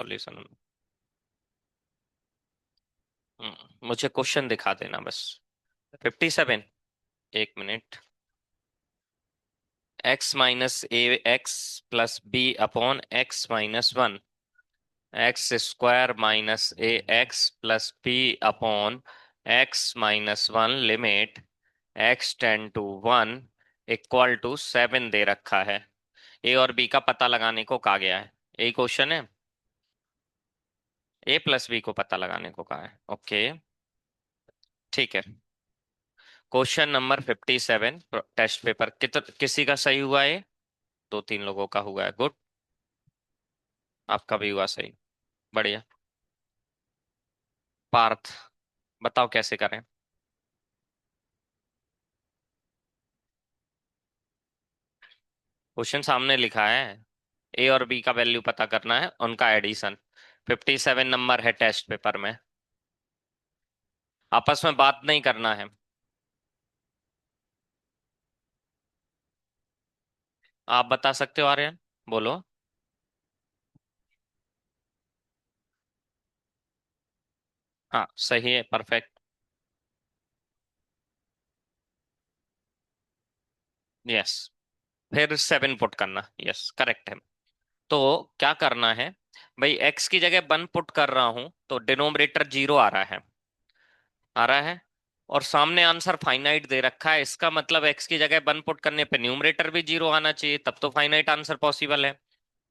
Solution. मुझे question दिखा देना बस। 57। एक मिनट। x minus a x plus b upon x minus one, x square minus a x plus b upon x minus one, limit x tends to one equal to 7 दे रखा है। ए और बी का पता लगाने को कहा गया है। यही क्वेश्चन है। ए प्लस बी को पता लगाने को कहा है। ओके, ठीक है। क्वेश्चन नंबर 57 टेस्ट पेपर किसी का सही हुआ है? दो तीन लोगों का हुआ है। गुड। आपका भी हुआ सही। बढ़िया। पार्थ, बताओ कैसे करें। क्वेश्चन सामने लिखा है। ए और बी का वैल्यू पता करना है, उनका एडिशन। 57 नंबर है टेस्ट पेपर में। आपस में बात नहीं करना है। आप बता सकते हो आर्यन, बोलो। हाँ सही है, परफेक्ट। यस। फिर 7 पुट करना, यस करेक्ट है। तो क्या करना है भाई, एक्स की जगह 1 पुट कर रहा हूं तो डिनोमिनेटर 0 आ रहा है। आ रहा है। और सामने आंसर फाइनाइट दे रखा है, इसका मतलब एक्स की जगह 1 पुट करने पे न्यूमरेटर भी 0 आना चाहिए, तब तो फाइनाइट आंसर पॉसिबल है।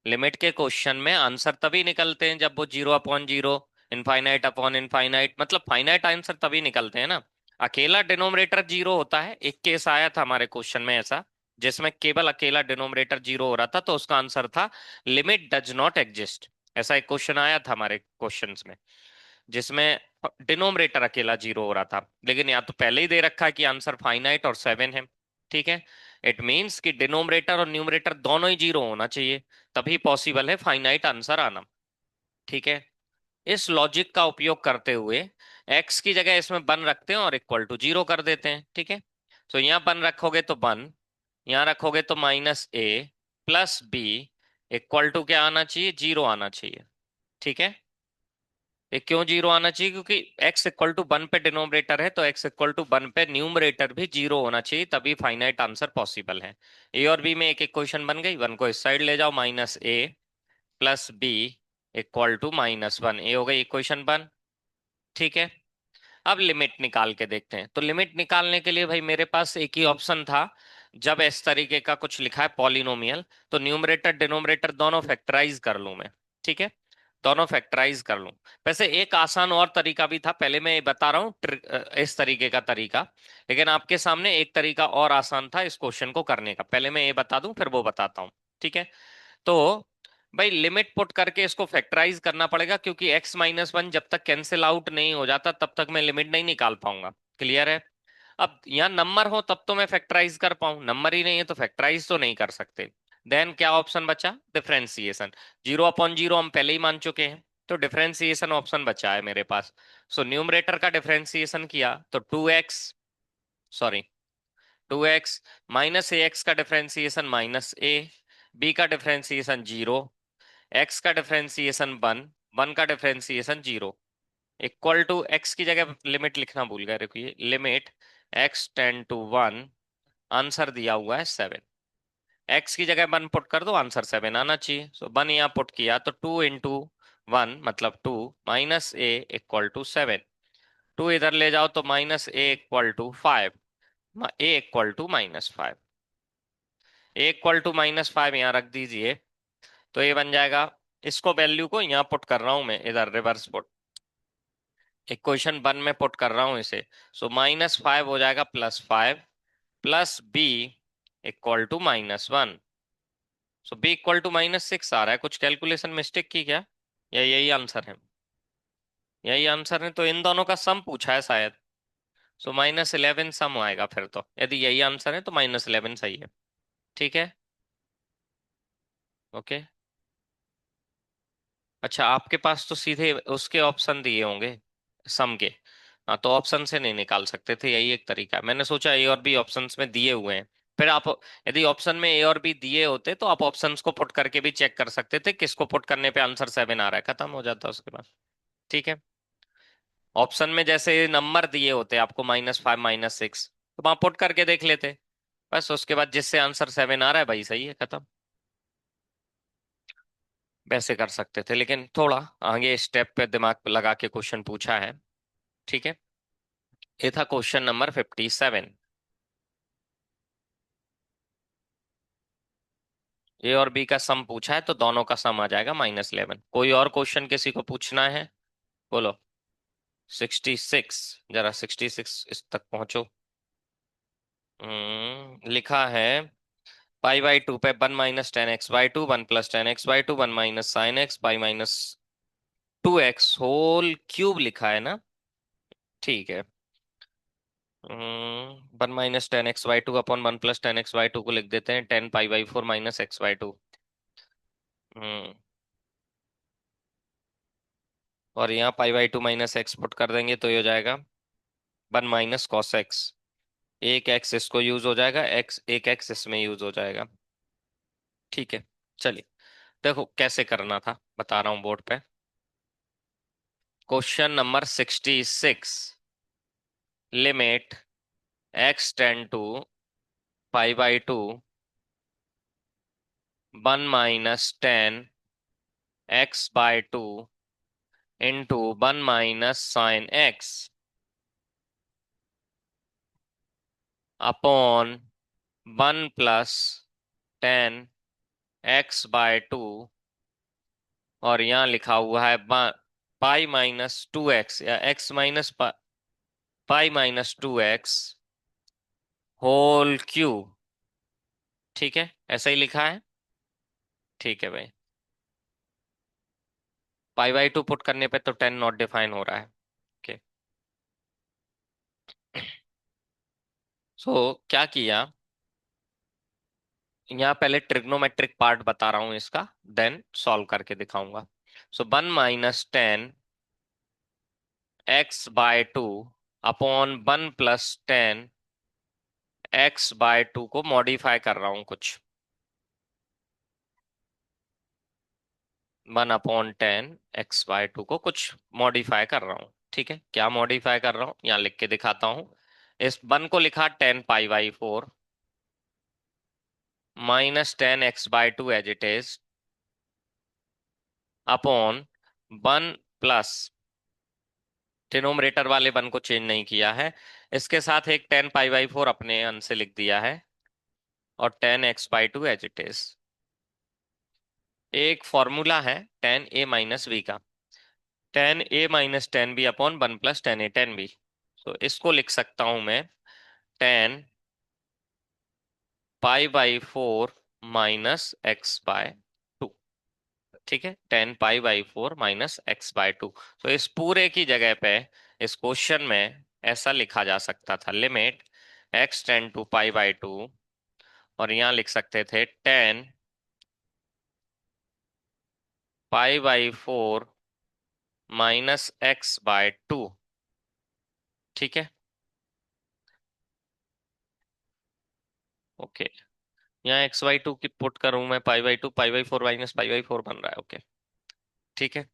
लिमिट के क्वेश्चन में आंसर तभी निकलते हैं जब वो 0 अपॉन 0, इनफाइनाइट अपॉन इनफाइनाइट, मतलब फाइनाइट आंसर तभी निकलते हैं ना। अकेला डिनोमिनेटर 0 होता है। एक केस आया था हमारे क्वेश्चन में ऐसा, जिसमें केवल अकेला डिनोमिनेटर 0 हो रहा था, तो उसका आंसर था लिमिट डज नॉट एग्जिस्ट। ऐसा एक क्वेश्चन आया था हमारे क्वेश्चंस में, जिसमें डिनोमिनेटर अकेला 0 हो रहा था। लेकिन या तो पहले ही दे रखा है कि आंसर फाइनाइट और 7 है। ठीक है। इट मींस कि डिनोमिनेटर और न्यूमरेटर दोनों ही 0 होना चाहिए, तभी पॉसिबल है फाइनाइट आंसर आना। ठीक है। इस लॉजिक का उपयोग करते हुए x की जगह इसमें 1 रखते हैं और इक्वल टू 0 कर देते हैं। ठीक है। तो यहाँ 1 रखोगे तो 1, यहाँ रखोगे तो -a plus b equal to क्या आना चाहिए? 0 आना चाहिए। ठीक है। ये क्यों 0 आना चाहिए? क्योंकि x इक्वल टू 1 पे डिनोमिनेटर है, तो x इक्वल टू 1 पे न्यूमरेटर भी 0 होना चाहिए, तभी फाइनाइट आंसर पॉसिबल है। ए और बी में एक इक्वेशन बन गई, 1 को इस साइड ले जाओ, -a plus b equal to -1, ये हो गई इक्वेशन 1। ठीक है। अब लिमिट निकाल के देखते हैं। तो लिमिट निकालने के लिए भाई मेरे पास एक ही ऑप्शन था। जब इस तरीके का कुछ लिखा है पॉलिनोमियल, तो न्यूमरेटर डिनोमिनेटर दोनों फैक्टराइज कर लूं मैं। ठीक है। दोनों फैक्टराइज कर लूं। वैसे एक आसान और तरीका भी था, पहले मैं ये बता रहा हूँ इस तरीके का तरीका। लेकिन आपके सामने एक तरीका और आसान था इस क्वेश्चन को करने का, पहले मैं ये बता दूं फिर वो बताता हूँ। ठीक है। तो भाई लिमिट पुट करके इसको फैक्टराइज करना पड़ेगा, क्योंकि x-1 जब तक कैंसिल आउट नहीं हो जाता तब तक मैं लिमिट नहीं निकाल पाऊंगा। क्लियर है? अब यहाँ नंबर हो तब तो मैं फैक्टराइज कर पाऊं, नंबर ही नहीं है तो फैक्टराइज तो नहीं कर सकते। देन क्या ऑप्शन बचा? डिफरेंशिएशन। 0 अपॉन 0 हम पहले ही मान चुके हैं, तो डिफरेंशिएशन ऑप्शन बचा है मेरे पास। सो न्यूमरेटर का डिफरेंशिएशन किया तो 2x, सॉरी 2x, -ax का डिफरेंशिएशन -a, b का डिफरेंशिएशन 0, x का डिफरेंशिएशन 1, 1 का डिफरेंशिएशन 0, इक्वल टू x की जगह लिमिट लिखना भूल गए, देखिए limit x tends to 1, answer दिया हुआ है 7। x की जगह 1 पुट कर दो, आंसर 7 आना चाहिए। सो 1 यहाँ पुट किया तो 2 इंटू 1 मतलब 2, -a इक्वल टू 7। 2 इधर ले जाओ तो -a equal to 5, a equal to -5, a equal to -5 यहाँ रख दीजिए। तो ये बन जाएगा, इसको वैल्यू को यहाँ पुट कर रहा हूं मैं, इधर रिवर्स पुट, इक्वेशन 1 में पुट कर रहा हूं इसे। सो -5 हो जाएगा +5 plus b equal to -1। So b equal to -6 आ रहा है। कुछ कैलकुलेशन मिस्टेक की क्या, या यही आंसर है? यही आंसर है, तो इन दोनों का सम पूछा है शायद। सो -11 सम आएगा फिर तो, यदि यही आंसर है तो -11 सही है। ठीक है। ओके। अच्छा, आपके पास तो सीधे उसके ऑप्शन दिए होंगे सम के। हाँ, तो ऑप्शन से नहीं निकाल सकते थे, यही एक तरीका है। मैंने सोचा ए और बी ऑप्शंस में दिए हुए हैं, फिर आप यदि ऑप्शन में ए और बी दिए होते तो आप ऑप्शंस को पुट करके भी चेक कर सकते थे, किसको पुट करने पे आंसर 7 आ रहा है, खत्म हो जाता उसके बाद। ठीक है। ऑप्शन में जैसे नंबर दिए होते आपको -5 -6, तो वहां पुट करके देख लेते, बस उसके बाद जिससे आंसर 7 आ रहा है भाई सही है, खत्म। वैसे कर सकते थे, लेकिन थोड़ा आगे स्टेप पे दिमाग लगा के क्वेश्चन पूछा है। ठीक है। ये था क्वेश्चन नंबर 57। ए और बी का सम पूछा है तो दोनों का सम आ जाएगा -11। कोई और क्वेश्चन किसी को पूछना है? बोलो। 66, जरा 66 इस तक पहुंचो। लिखा है π/2 पे 1 - 10 x/2 1 + 10 x/2 1 - sin x -2x whole cube लिखा है ना। ठीक है। 1 - 10 x/2 अपॉन 1 + 10 x/2 को लिख देते हैं 10 π/4 -x/2। हम्म और यहाँ π/2 -x पुट कर देंगे तो ये हो जाएगा 1 - cos x। एक एक्स इसको यूज हो जाएगा, एक्स एक एक्स इसमें यूज हो जाएगा। ठीक है। चलिए, देखो कैसे करना था बता रहा हूँ बोर्ड पे। Question number 66। Limit x tends to π/2 1 - 10 x/2 into 1 - sin x upon 1 + 10 x/2। और यहाँ लिखा हुआ है π - 2x या x minus π - 2x whole cube. ठीक है, ऐसा ही लिखा है। ठीक है भाई। π/2 पुट करने पे तो 10 नॉट डिफाइन हो रहा है। ओके। सो क्या किया, यहाँ पहले ट्रिग्नोमेट्रिक पार्ट बता रहा हूं इसका, देन सॉल्व करके दिखाऊंगा। सो 1 - 10 x/2 अपॉन 1 + 10 x/2 को मॉडिफाई कर रहा हूं कुछ। 1/10 x/2 को कुछ मॉडिफाई कर रहा हूँ। ठीक है, क्या मॉडिफाई कर रहा हूँ यहाँ लिख के दिखाता हूँ। इस 1 को लिखा 10 π/4 -10 x/2 as it is upon 1 + denominator वाले 1 को चेंज नहीं किया है, इसके साथ एक 10 π/4 अपने अन से लिख दिया है और 10 x/2 एज इट इज। एक फॉर्मूला है 10a - b का, 10a - 10b upon 1 + 10a 10b। तो इसको लिख सकता हूं मैं 10 π/4 -x/2। ठीक है, 10 π/4 -x/2। तो इस पूरे की जगह पे इस क्वेश्चन में ऐसा लिखा जा सकता था, लिमिट x टेंड टू π/2, और यहाँ लिख सकते थे 10 π/4 -x/2। ठीक है। ओके, यहाँ x/2 की पुट करूं मैं π/2, π/4 -π/4 बन रहा है। ओके। ठीक है।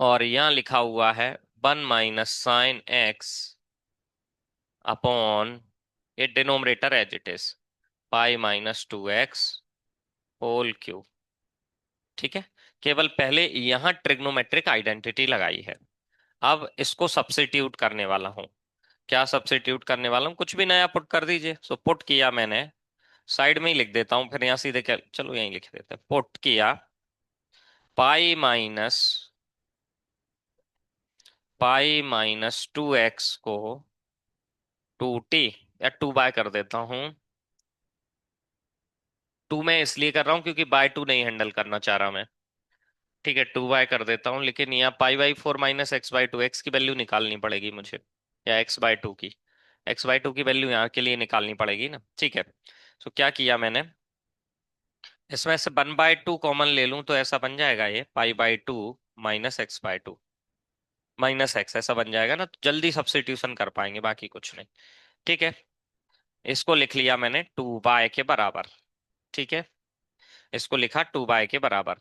और यहाँ लिखा हुआ है 1 - sin x अपॉन, ये denominator as it is, π - 2x whole cube. ठीक है। केवल पहले यहाँ ट्रिग्नोमेट्रिक आइडेंटिटी लगाई है, अब इसको सब्स्टिट्यूट करने वाला हूँ। क्या सब्स्टिट्यूट करने वाला हूँ, कुछ भी नया पुट कर दीजिए। सो पुट किया मैंने, साइड में ही लिख देता हूँ फिर यहाँ सीधे क्या, चलो यहीं लिख देते हैं। पुट किया π - 2x को 2t, या 2 बाय कर देता हूँ। 2 में इसलिए कर रहा हूँ क्योंकि बाय 2 नहीं हैंडल करना चाह रहा मैं। ठीक है, 2 बाय कर देता हूँ, लेकिन यहाँ π/4 -x/2, x की वैल्यू निकालनी पड़ेगी मुझे, या x/2 की, x/2 की वैल्यू यहाँ के लिए निकालनी पड़ेगी ना। ठीक है। तो क्या किया मैंने, इसमें से 1/2 कॉमन ले लूं तो ऐसा बन जाएगा, ये π/2 -x/2 -x ऐसा बन जाएगा ना, तो जल्दी सब्स्टिट्यूशन कर पाएंगे, बाकी कुछ नहीं। ठीक है। इसको लिख लिया मैंने 2 बाय के बराबर। ठीक है, इसको लिखा 2 बाय के बराबर।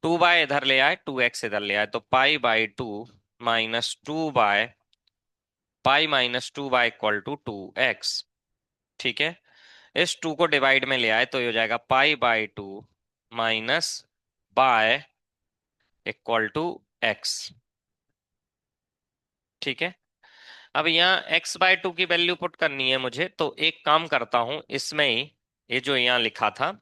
2 बाय इधर ले आए, 2x इधर ले आए, तो पाई/2 -2 बाय इक्वल टू 2x। ठीक है, इस 2 को डिवाइड में ले आए तो ये हो जाएगा पाई/2 minus by equal to x। ठीक है, अब यहाँ x/2 की वैल्यू पुट करनी है मुझे, तो एक काम करता हूं इसमें ही, ये जो यहाँ लिखा था,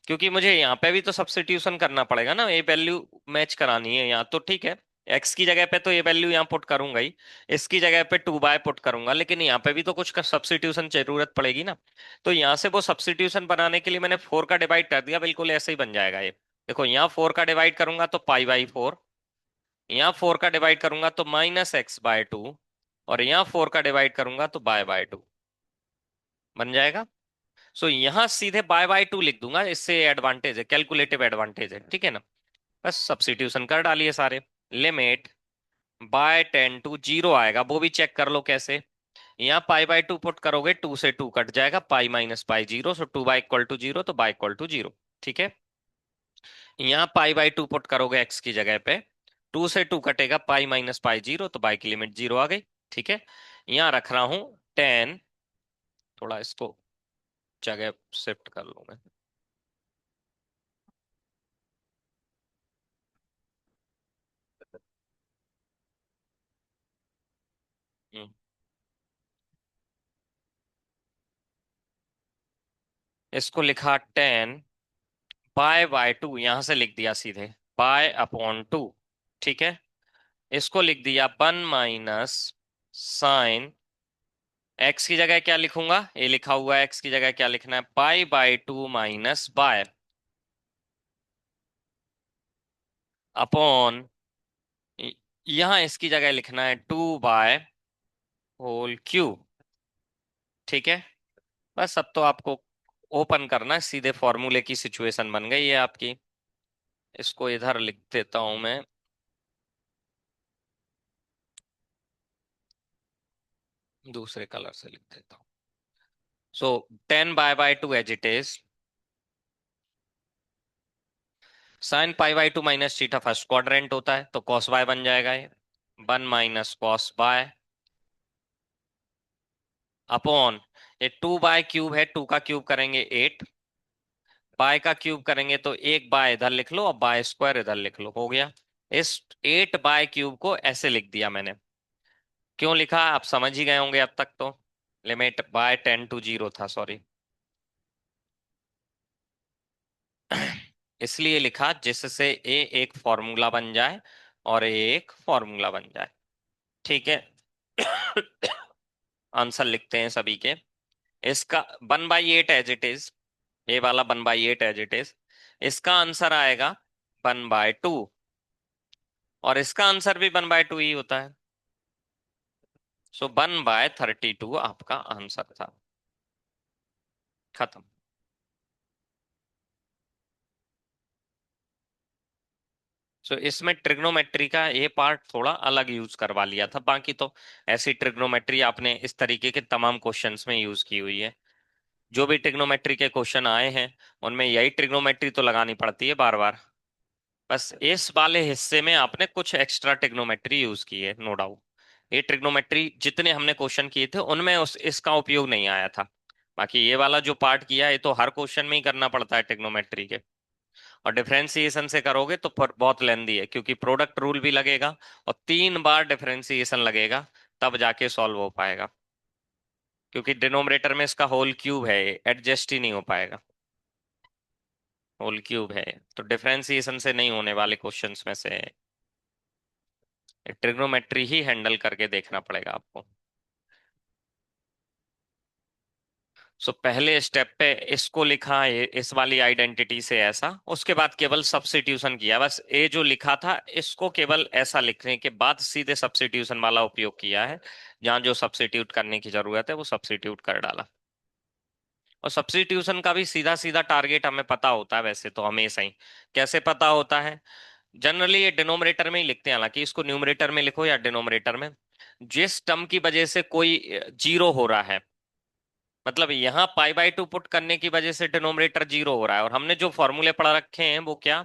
क्योंकि मुझे यहाँ पे भी तो सब्स्टिट्यूशन करना पड़ेगा ना, ये वैल्यू मैच करानी है यहाँ तो। ठीक है, x की जगह पे तो ये वैल्यू यहाँ पुट करूंगा ही, इसकी जगह पे 2 बाय पुट करूंगा, लेकिन यहाँ पे भी तो कुछ का सब्स्टिट्यूशन जरूरत पड़ेगी ना। तो यहाँ से वो सब्स्टिट्यूशन बनाने के लिए मैंने 4 का डिवाइड कर दिया, बिल्कुल ऐसे ही बन जाएगा ये। देखो, यहाँ 4 का डिवाइड करूंगा तो पाई/4, यहाँ 4 का डिवाइड करूंगा तो -x/2, और यहाँ 4 का डिवाइड करूंगा तो बाय/2 बन जाएगा। सो यहाँ सीधे बाय/2 लिख दूंगा, इससे एडवांटेज है, कैलकुलेटिव एडवांटेज है। ठीक है ना, बस सब्स्टिट्यूशन कर डालिए सारे। Limit by tends to zero आएगा, वो भी चेक कर लो कैसे। यहाँ पाई/2 पुट करोगे, 2 से 2 कट जाएगा, pi minus pi zero, so 2 by equal to zero, तो बाय इक्वल टू जीरो। ठीक है, यहाँ पाई/2 पुट करोगे x की जगह पे, 2 से 2 कटेगा, पाई माइनस पाई जीरो, तो बाय की लिमिट जीरो आ गई। ठीक है, यहाँ रख रहा हूं 10, थोड़ा इसको जगह शिफ्ट कर लूं मैं। हम्म, इसको लिखा 10 बाय/2, यहां से लिख दिया सीधे बाय/2। ठीक है, इसको लिख दिया 1 - साइन। एक्स की जगह क्या लिखूंगा, ये लिखा हुआ है, एक्स की जगह क्या लिखना है, पाई/2 माइनस बाय अपॉन, यहां इसकी जगह लिखना है 2 बाय होल क्यूब। ठीक है, बस अब तो आपको ओपन करना है, सीधे फॉर्मूले की सिचुएशन बन गई है आपकी। इसको इधर लिख देता हूं मैं, दूसरे कलर से लिख देता हूं। सो 10 बाय/2 as it is, sin π/2 minus theta first quadrant होता है, तो cos y बन जाएगा ये, 1 - cos y अपॉन, ये 2 बाय क्यूब है, 2 का क्यूब करेंगे 8, बाय का क्यूब करेंगे तो एक बाय इधर लिख लो, और बाय स्क्वायर इधर लिख लो, हो गया। इस 8 बाय क्यूब को ऐसे लिख दिया मैंने। क्यों लिखा आप समझ ही गए होंगे अब तक तो, limit by tends to zero था, सॉरी। इसलिए लिखा जिससे ए एक फॉर्मूला बन जाए और ए एक फॉर्मूला बन जाए। ठीक है, आंसर लिखते हैं सभी के। इसका 1/8 एज इट इज, ये वाला 1/8 एज इट इज, इसका आंसर आएगा 1/2, और इसका आंसर भी 1/2 ही होता है। सो 1/32 आपका आंसर था। खत्म। सो इसमें ट्रिग्नोमेट्री का ये पार्ट थोड़ा अलग यूज करवा लिया था, बाकी तो ऐसी ट्रिग्नोमेट्री आपने इस तरीके के तमाम क्वेश्चंस में यूज की हुई है। जो भी ट्रिग्नोमेट्री के क्वेश्चन आए हैं उनमें यही ट्रिग्नोमेट्री तो लगानी पड़ती है बार बार। बस इस वाले हिस्से में आपने कुछ एक्स्ट्रा ट्रिग्नोमेट्री यूज की है, नो डाउट। ये ट्रिग्नोमेट्री जितने हमने क्वेश्चन किए थे उनमें इसका उपयोग नहीं आया था। बाकी ये वाला जो पार्ट किया है ये तो हर क्वेश्चन में ही करना पड़ता है ट्रिग्नोमेट्री के। और डिफरेंशिएशन से करोगे तो बहुत लेंदी है, क्योंकि प्रोडक्ट रूल भी लगेगा, और 3 बार डिफरेंशिएशन लगेगा, तब जाके सॉल्व हो पाएगा। क्योंकि डिनोमिनेटर में इसका होल क्यूब है, एडजस्ट ही नहीं हो पाएगा, होल क्यूब है, तो डिफरेंशिएशन से नहीं होने वाले क्वेश्चंस में से ट्रिग्नोमेट्री ही हैंडल करके देखना पड़ेगा आपको। सो पहले स्टेप पे इसको लिखा है इस वाली आइडेंटिटी से ऐसा, उसके बाद केवल सब्स्टिट्यूशन किया, बस ये जो लिखा था इसको केवल ऐसा लिखने के बाद सीधे सब्स्टिट्यूशन वाला उपयोग किया है। जहां जो सब्स्टिट्यूट करने की जरूरत है वो सब्स्टिट्यूट कर डाला। और सब्स्टिट्यूशन का भी सीधा सीधा टारगेट हमें पता होता है वैसे तो हमेशा ही। कैसे पता होता है, जनरली ये डिनोमिनेटर में ही लिखते हैं, हालांकि इसको न्यूमरेटर में लिखो या डिनोमिनेटर में, जिस टर्म की वजह से कोई जीरो हो रहा है, मतलब यहाँ पाई/2 पुट करने की वजह से डिनोमिनेटर जीरो हो रहा है, और हमने जो फॉर्मूले पढ़ रखे हैं वो क्या,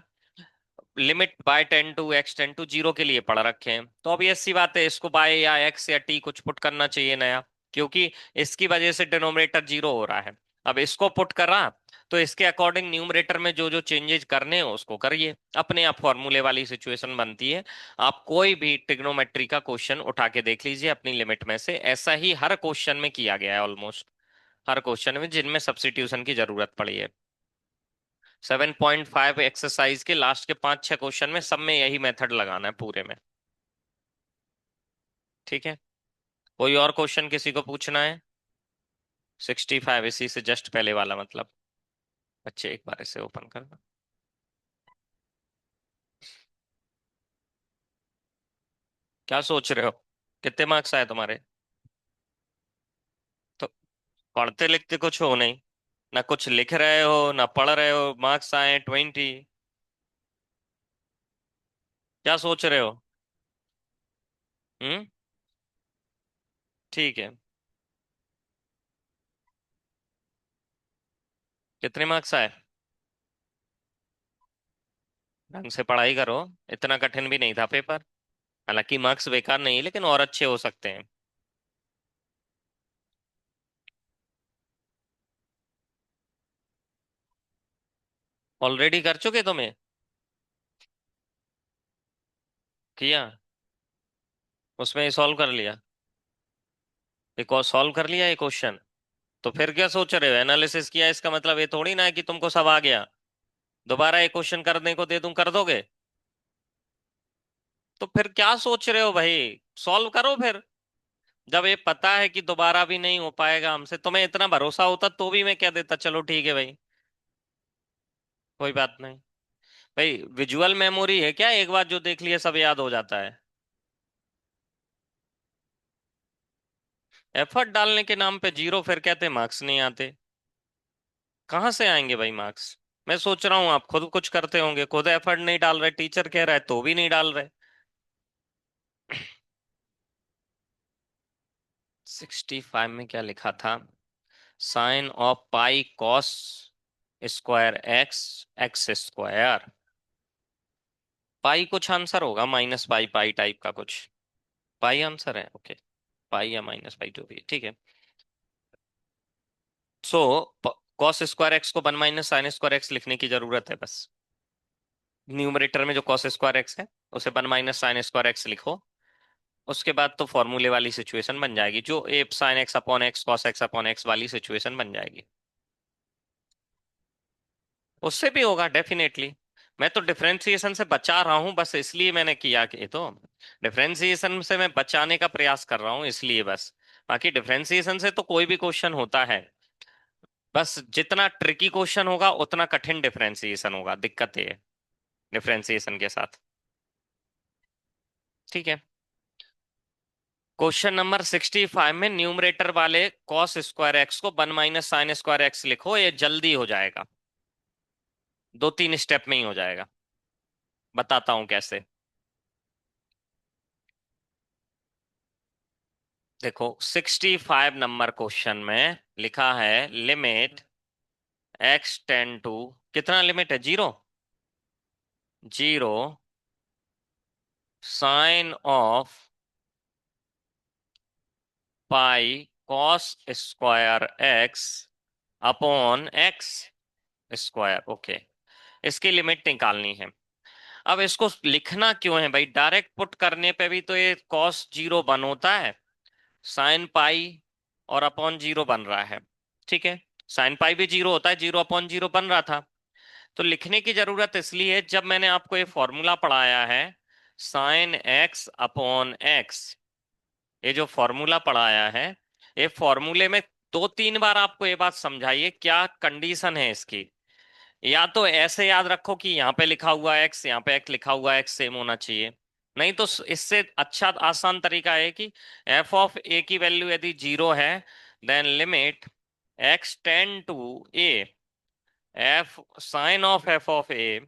limit by tends to x tends to zero के लिए पढ़ रखे हैं। तो अब ये सी बात है, इसको बाय या एक्स या टी कुछ पुट करना चाहिए नया, क्योंकि इसकी वजह से डिनोमिनेटर जीरो हो रहा है। अब इसको पुट करा, तो इसके अकॉर्डिंग न्यूमरेटर में जो जो चेंजेस करने हैं उसको करिए, अपने आप फॉर्मूले वाली सिचुएशन बनती है। आप कोई भी ट्रिग्नोमेट्री का क्वेश्चन उठा के देख लीजिए अपनी लिमिट में से, ऐसा ही हर क्वेश्चन में किया गया है, ऑलमोस्ट हर क्वेश्चन में जिनमें सब्स्टिट्यूशन की जरूरत पड़ी है। 7.5 एक्सरसाइज के लास्ट के 5-6 क्वेश्चन में सब में यही मेथड लगाना है पूरे में। ठीक है, कोई और क्वेश्चन किसी को पूछना है? 65 इसी से जस्ट पहले वाला मतलब। बच्चे एक बार इसे ओपन करना। क्या सोच रहे हो, कितने मार्क्स आए तुम्हारे? तो पढ़ते लिखते कुछ हो नहीं, ना कुछ लिख रहे हो ना पढ़ रहे हो, मार्क्स आए 20। क्या सोच रहे हो? हम्म। ठीक है, कितने मार्क्स आए? ढंग से पढ़ाई करो, इतना कठिन भी नहीं था पेपर। हालांकि मार्क्स बेकार नहीं, लेकिन और अच्छे हो सकते हैं। ऑलरेडी कर चुके तुम्हें? किया? उसमें सॉल्व कर लिया? एक और सॉल्व कर लिया ये क्वेश्चन? तो फिर क्या सोच रहे हो, एनालिसिस किया इसका मतलब ये थोड़ी ना है कि तुमको सब आ गया। दोबारा एक क्वेश्चन करने को दे दूं, कर दोगे? तो फिर क्या सोच रहे हो भाई, सॉल्व करो फिर। जब ये पता है कि दोबारा भी नहीं हो पाएगा हमसे, तुम्हें इतना भरोसा होता तो भी मैं क्या देता, चलो ठीक है भाई, कोई बात नहीं। भाई विजुअल मेमोरी है क्या, एक बार जो देख लिया सब याद हो जाता है? एफर्ट डालने के नाम पे जीरो, फिर कहते मार्क्स नहीं आते। कहाँ से आएंगे भाई मार्क्स? मैं सोच रहा हूँ आप खुद कुछ करते होंगे, खुद एफर्ट नहीं डाल रहे, टीचर कह रहा है तो भी नहीं डाल रहे। 65 में क्या लिखा था? Sine of pi cos square x x square. Pi कुछ आंसर होगा, माइनस पाई पाई टाइप का कुछ। पाई आंसर है, ओके। पाई या माइनस पाई जो भी है, ठीक है। सो कॉस स्क्वायर एक्स को one minus sign square x लिखने की जरूरत है बस। न्यूमरेटर में जो कॉस स्क्वायर एक्स है उसे one minus sign square x लिखो। उसके बाद तो फॉर्मूले वाली सिचुएशन बन जाएगी, जो a sine x upon x cos x upon x वाली सिचुएशन बन जाएगी। उससे भी होगा डेफिनेटली। मैं तो डिफरेंशिएशन से बचा रहा हूं बस, इसलिए मैंने किया कि तो डिफरेंशिएशन से मैं बचाने का प्रयास कर रहा हूं इसलिए बस। बाकी डिफरेंशिएशन से तो कोई भी क्वेश्चन होता है, बस जितना ट्रिकी क्वेश्चन होगा उतना कठिन डिफरेंशिएशन होगा, दिक्कत ये है डिफरेंशिएशन के साथ। ठीक है, क्वेश्चन नंबर 65 में न्यूमरेटर वाले कॉस स्क्वायर एक्स को one minus sign square x लिखो, ये जल्दी हो जाएगा, 2-3 स्टेप में ही हो जाएगा। बताता हूं कैसे। देखो 65 नंबर क्वेश्चन में लिखा है लिमिट एक्स टेन टू, कितना लिमिट है, zero. Zero sine of pi cos square x upon x square, okay. इसकी लिमिट निकालनी है। अब इसको लिखना क्यों है भाई, डायरेक्ट पुट करने पे भी तो ये कॉस जीरो बन होता है, साइन पाई और अपॉन जीरो बन रहा है। ठीक है, साइन पाई भी जीरो होता है, जीरो अपॉन जीरो बन रहा था। तो लिखने की जरूरत इसलिए, जब मैंने आपको ये फॉर्मूला पढ़ाया है साइन एक्स अपॉन एक्स, ये जो फॉर्मूला पढ़ाया है, ये फॉर्मूले में 2-3 बार आपको ये बात समझाइए क्या कंडीशन है इसकी। या तो ऐसे याद रखो कि यहाँ पे लिखा हुआ एक्स, यहाँ पे एक्स लिखा हुआ एक्स सेम होना चाहिए। नहीं तो इससे अच्छा आसान तरीका है कि एफ ऑफ ए की वैल्यू यदि जीरो है, then limit x tends to a, f sine of f of a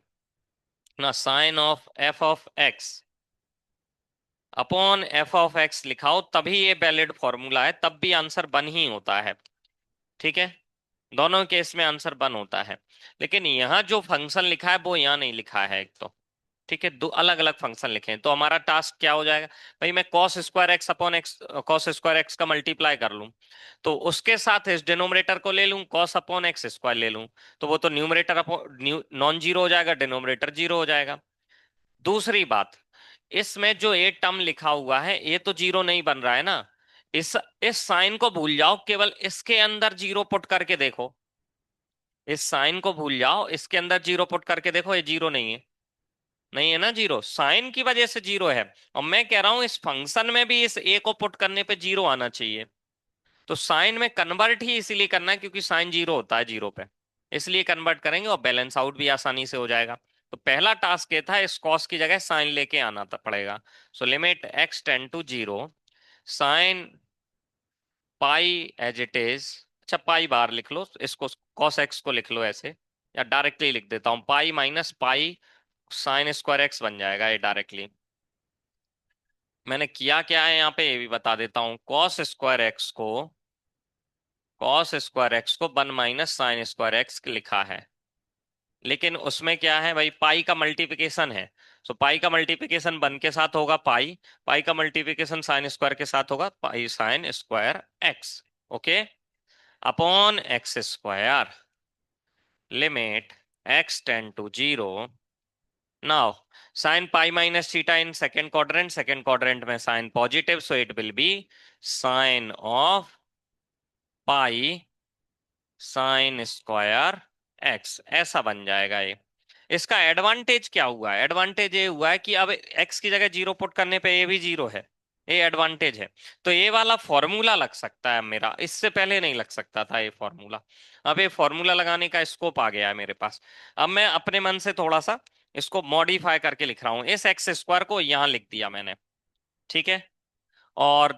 ना sine of f of x upon f of x लिखाओ, तभी ये वैलिड फॉर्मूला है, तब भी आंसर बन ही होता है। ठीक है, दोनों केस में आंसर 1 होता है। लेकिन यहाँ जो फंक्शन लिखा है वो यहाँ नहीं लिखा है एक तो। ठीक है, दो अलग अलग फंक्शन लिखे हैं, तो हमारा टास्क क्या हो जाएगा भाई, मैं cos square x upon x, cos square x का मल्टीप्लाई कर लूं, तो उसके साथ इस डिनोमिनेटर को ले लूं, कॉस अपॉन एक्स स्क्वायर ले लूं, तो वो तो न्यूमरेटर अपॉन नॉन जीरो हो जाएगा, डिनोमिनेटर जीरो हो जाएगा। दूसरी बात, इसमें जो ए टर्म लिखा हुआ है ये तो जीरो नहीं बन रहा है ना, इस साइन को भूल जाओ, केवल इसके अंदर जीरो पुट करके देखो, इस साइन को भूल जाओ, इसके अंदर जीरो पुट करके देखो, ये जीरो नहीं है, नहीं है ना जीरो, साइन की वजह से जीरो है। और मैं कह रहा हूं इस फंक्शन में भी इस ए को पुट करने पे जीरो आना चाहिए, तो साइन में कन्वर्ट ही इसीलिए करना है क्योंकि साइन जीरो होता है जीरो पे, इसलिए कन्वर्ट करेंगे और बैलेंस आउट भी आसानी से हो जाएगा। तो पहला टास्क ये था, इस कॉस की जगह साइन लेके आना पड़ेगा। So limit x tends to zero, sine pi as it is, अच्छा पाई बार लिख लो इसको, कॉस एक्स को लिख लो ऐसे, या डायरेक्टली लिख देता हूं, पाई माइनस पाई साइन स्क्वायर एक्स बन जाएगा ये डायरेक्टली। मैंने किया क्या है यहाँ पे ये भी बता देता हूँ, कॉस स्क्वायर एक्स को 1 - sin स्क्वायर एक्स लिखा है, लेकिन उसमें क्या है भाई, पाई का मल्टीप्लिकेशन है। सो पाई का मल्टीप्लिकेशन 1 के साथ होगा पाई, पाई का मल्टीप्लिकेशन साइन स्क्वायर के साथ होगा pi sine square x, okay, upon x square, limit x tends to zero. Now sine pi minus theta in second quadrant में sine positive, so it will be sine of pi sine square x, ऐसा बन जाएगा ये। इसका advantage क्या हुआ है, advantage ये हुआ है कि अब एक्स की जगह जीरो पुट करने पे ये भी जीरो है, ये एडवांटेज है। तो ये वाला फॉर्मूला लग सकता है मेरा, इससे पहले नहीं लग सकता था ये फॉर्मूला, अब ये फॉर्मूला लगाने का स्कोप आ गया है मेरे पास। अब मैं अपने मन से थोड़ा सा इसको मॉडिफाई करके लिख रहा हूँ, इस एक्स स्क्वायर को यहां लिख दिया मैंने, ठीक है। और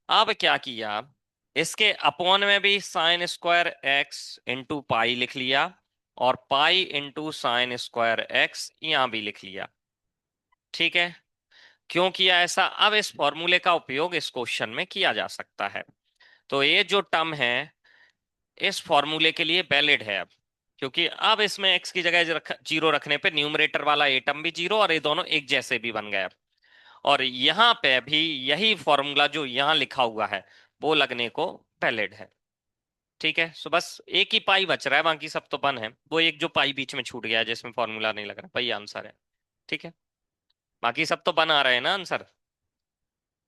अब क्या किया, इसके अपॉन में भी sign square x into pi लिख लिया, और pi into sine square x यहां भी लिख लिया, ठीक है। क्यों किया ऐसा, अब इस फॉर्मूले का उपयोग इस क्वेश्चन में किया जा सकता है। तो ये जो टर्म है इस फॉर्मूले के लिए वैलिड है अब, क्योंकि अब इसमें एक्स की जगह जीरो रखने पे न्यूमरेटर वाला ए टर्म भी जीरो और ये दोनों एक जैसे भी बन गए। और यहाँ पे भी यही फॉर्मूला जो यहाँ लिखा हुआ है वो लगने को वैलिड है, ठीक है। सो बस एक ही पाई बच रहा है, बाकी सब तो बन है, वो एक जो पाई बीच में छूट गया है जिसमें फॉर्मूला नहीं लग रहा वही आंसर है, ठीक है। बाकी सब तो बन आ रहे हैं ना आंसर,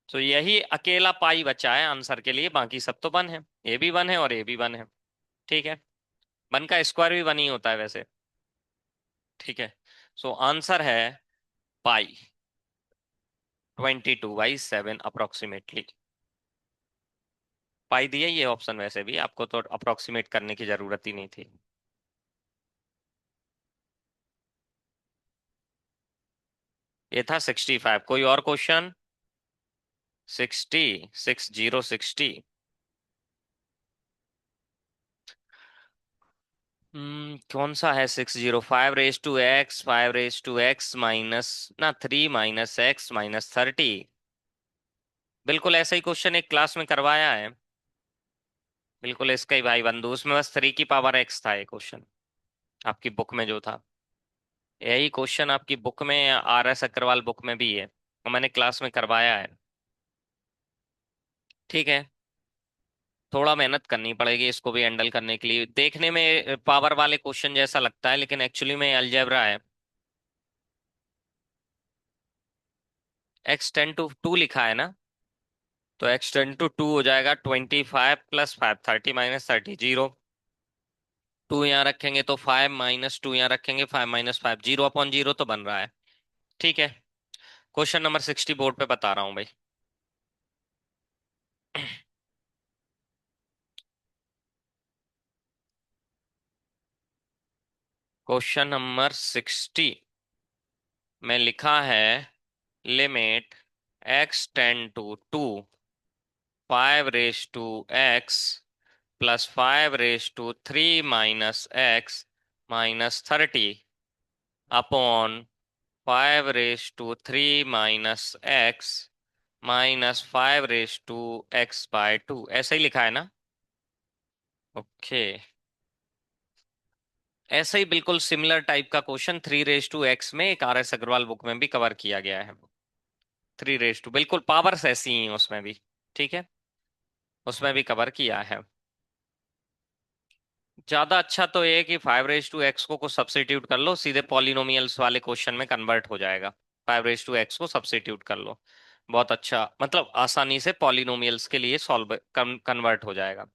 तो यही अकेला पाई बचा है आंसर के लिए, बाकी सब तो बन है, ये भी बन है और ये भी बन है, ठीक है। वन का स्क्वायर भी वन ही होता है वैसे, ठीक है। सो आंसर है पाई 22/7 अप्रोक्सीमेटली। पाई दिया ये ऑप्शन, वैसे भी आपको तो अप्रोक्सीमेट करने की जरूरत ही नहीं थी। ये था 65, कोई और क्वेश्चन? 60 कौन सा है 60, 5 raise to x, 5 raise to x minus ना 3 - x - 30, बिल्कुल ऐसा ही क्वेश्चन एक क्लास में करवाया है, बिल्कुल इसका ही भाई बंधु, उसमें बस 3 की पावर x था ये क्वेश्चन, आपकी बुक में जो था, यही क्वेश्चन आपकी बुक में, RS अग्रवाल बुक में भी है, और मैंने क्लास में करवाया है, ठीक है। थोड़ा मेहनत करनी पड़ेगी इसको भी हैंडल करने के लिए, देखने में पावर वाले क्वेश्चन जैसा लगता है लेकिन एक्चुअली में अलजेब्रा है। x टेन टू 2 लिखा है ना, तो x टेन टू 2 हो जाएगा 25 + 5, 30 - 30 जीरो, 2 यहाँ रखेंगे तो 5 - 2 यहाँ रखेंगे, 5 - 5 0/0 तो बन रहा है, ठीक है। क्वेश्चन नंबर 60 बोर्ड पे बता रहा हूँ भाई। क्वेश्चन नंबर 60 में लिखा है, limit x tends to 2, 5 raise to x +5 raise to 3 - x - 30 upon 5 raise to 3 - x - 5 raise to x/2, ऐसा ही लिखा है ना। ओके, ऐसा ही बिल्कुल सिमिलर टाइप का क्वेश्चन 3 रेज टू एक्स में एक आर एस अग्रवाल बुक में भी कवर किया गया है। 3 रेज टू, बिल्कुल पावर्स ऐसी ही हैं उसमें भी। ठीक है, उसमें भी कवर किया है। ज्यादा अच्छा तो ये है कि 5 रेज टू एक्स को सब्स्टिट्यूट कर लो, सीधे पॉलिनोमियल्स वाले क्वेश्चन में कन्वर्ट हो जाएगा। 5 रेज टू एक्स को सब्स्टिट्यूट कर लो, बहुत अच्छा, मतलब आसानी से पॉलिनोमियल्स के लिए सॉल्व कन्वर्ट हो जाएगा।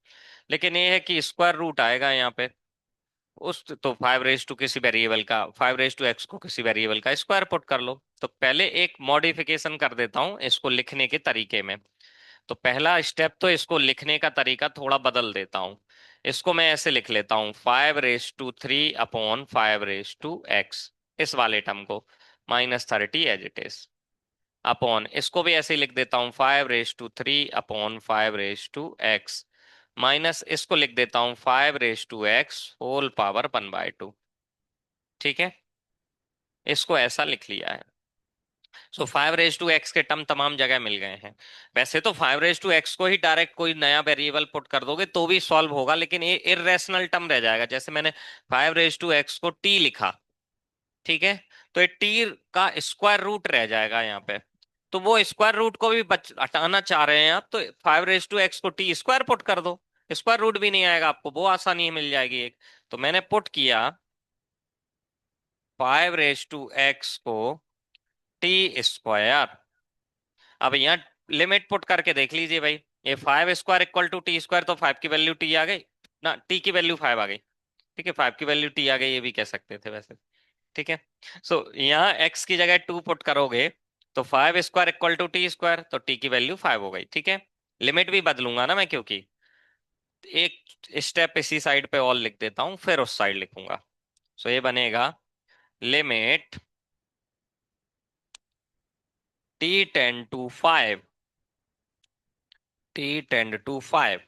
लेकिन ये है कि स्क्वायर रूट आएगा यहाँ पे, उस तो 5 रेज टू किसी वेरिएबल का, 5 रेज टू एक्स को किसी वेरिएबल का स्क्वायर पुट कर लो। तो पहले एक मॉडिफिकेशन कर देता हूँ इसको लिखने के तरीके में। तो पहला स्टेप तो इसको लिखने का तरीका थोड़ा बदल देता हूँ। इसको मैं ऐसे लिख लेता हूँ, 5 raise to 3 upon 5 raise to x, इस वाले टर्म को, -30 एज इट इज, अपॉन इसको भी ऐसे ही लिख देता हूँ, 5 raise to 3 upon 5 raise to x, minus इसको लिख देता हूँ 5 raise to x whole power 1/2। ठीक है, इसको ऐसा लिख लिया है। सो 5 रेज टू एक्स के टर्म तमाम जगह मिल गए हैं। वैसे तो 5 रेज टू एक्स को ही डायरेक्ट कोई नया वेरिएबल पुट कर दोगे तो भी सॉल्व होगा, लेकिन ये इरेशनल टर्म रह जाएगा। जैसे मैंने 5 रेज टू एक्स को टी लिखा, ठीक है, तो ये टी का स्क्वायर रूट रह जाएगा यहाँ पे। तो वो स्क्वायर रूट को भी हटाना चाह रहे हैं आप, तो 5 रेज टू एक्स को टी स्क्वायर पुट कर दो, स्क्वायर रूट भी नहीं आएगा आपको, वो आसानी मिल जाएगी एक। तो मैंने पुट किया 5 रेज टू एक्स को टी स्क्वायर। अब यहाँ लिमिट पुट करके देख लीजिए भाई, ये 5 square equal to t square, तो 5 की वैल्यू टी आ गई ना, टी की वैल्यू 5 आ गई। ठीक है, 5 की वैल्यू टी आ गई, ये भी कह सकते थे वैसे। ठीक है, सो यहाँ एक्स की जगह 2 पुट करोगे, तो 5 square equal to t square, तो टी की वैल्यू 5 हो गई। ठीक है, लिमिट भी बदलूंगा ना मैं, क्योंकि एक स्टेप इसी साइड पे और लिख देता हूं, फिर उस साइड लिखूंगा। सो ये बनेगा limit t tends to 5, t tends to 5,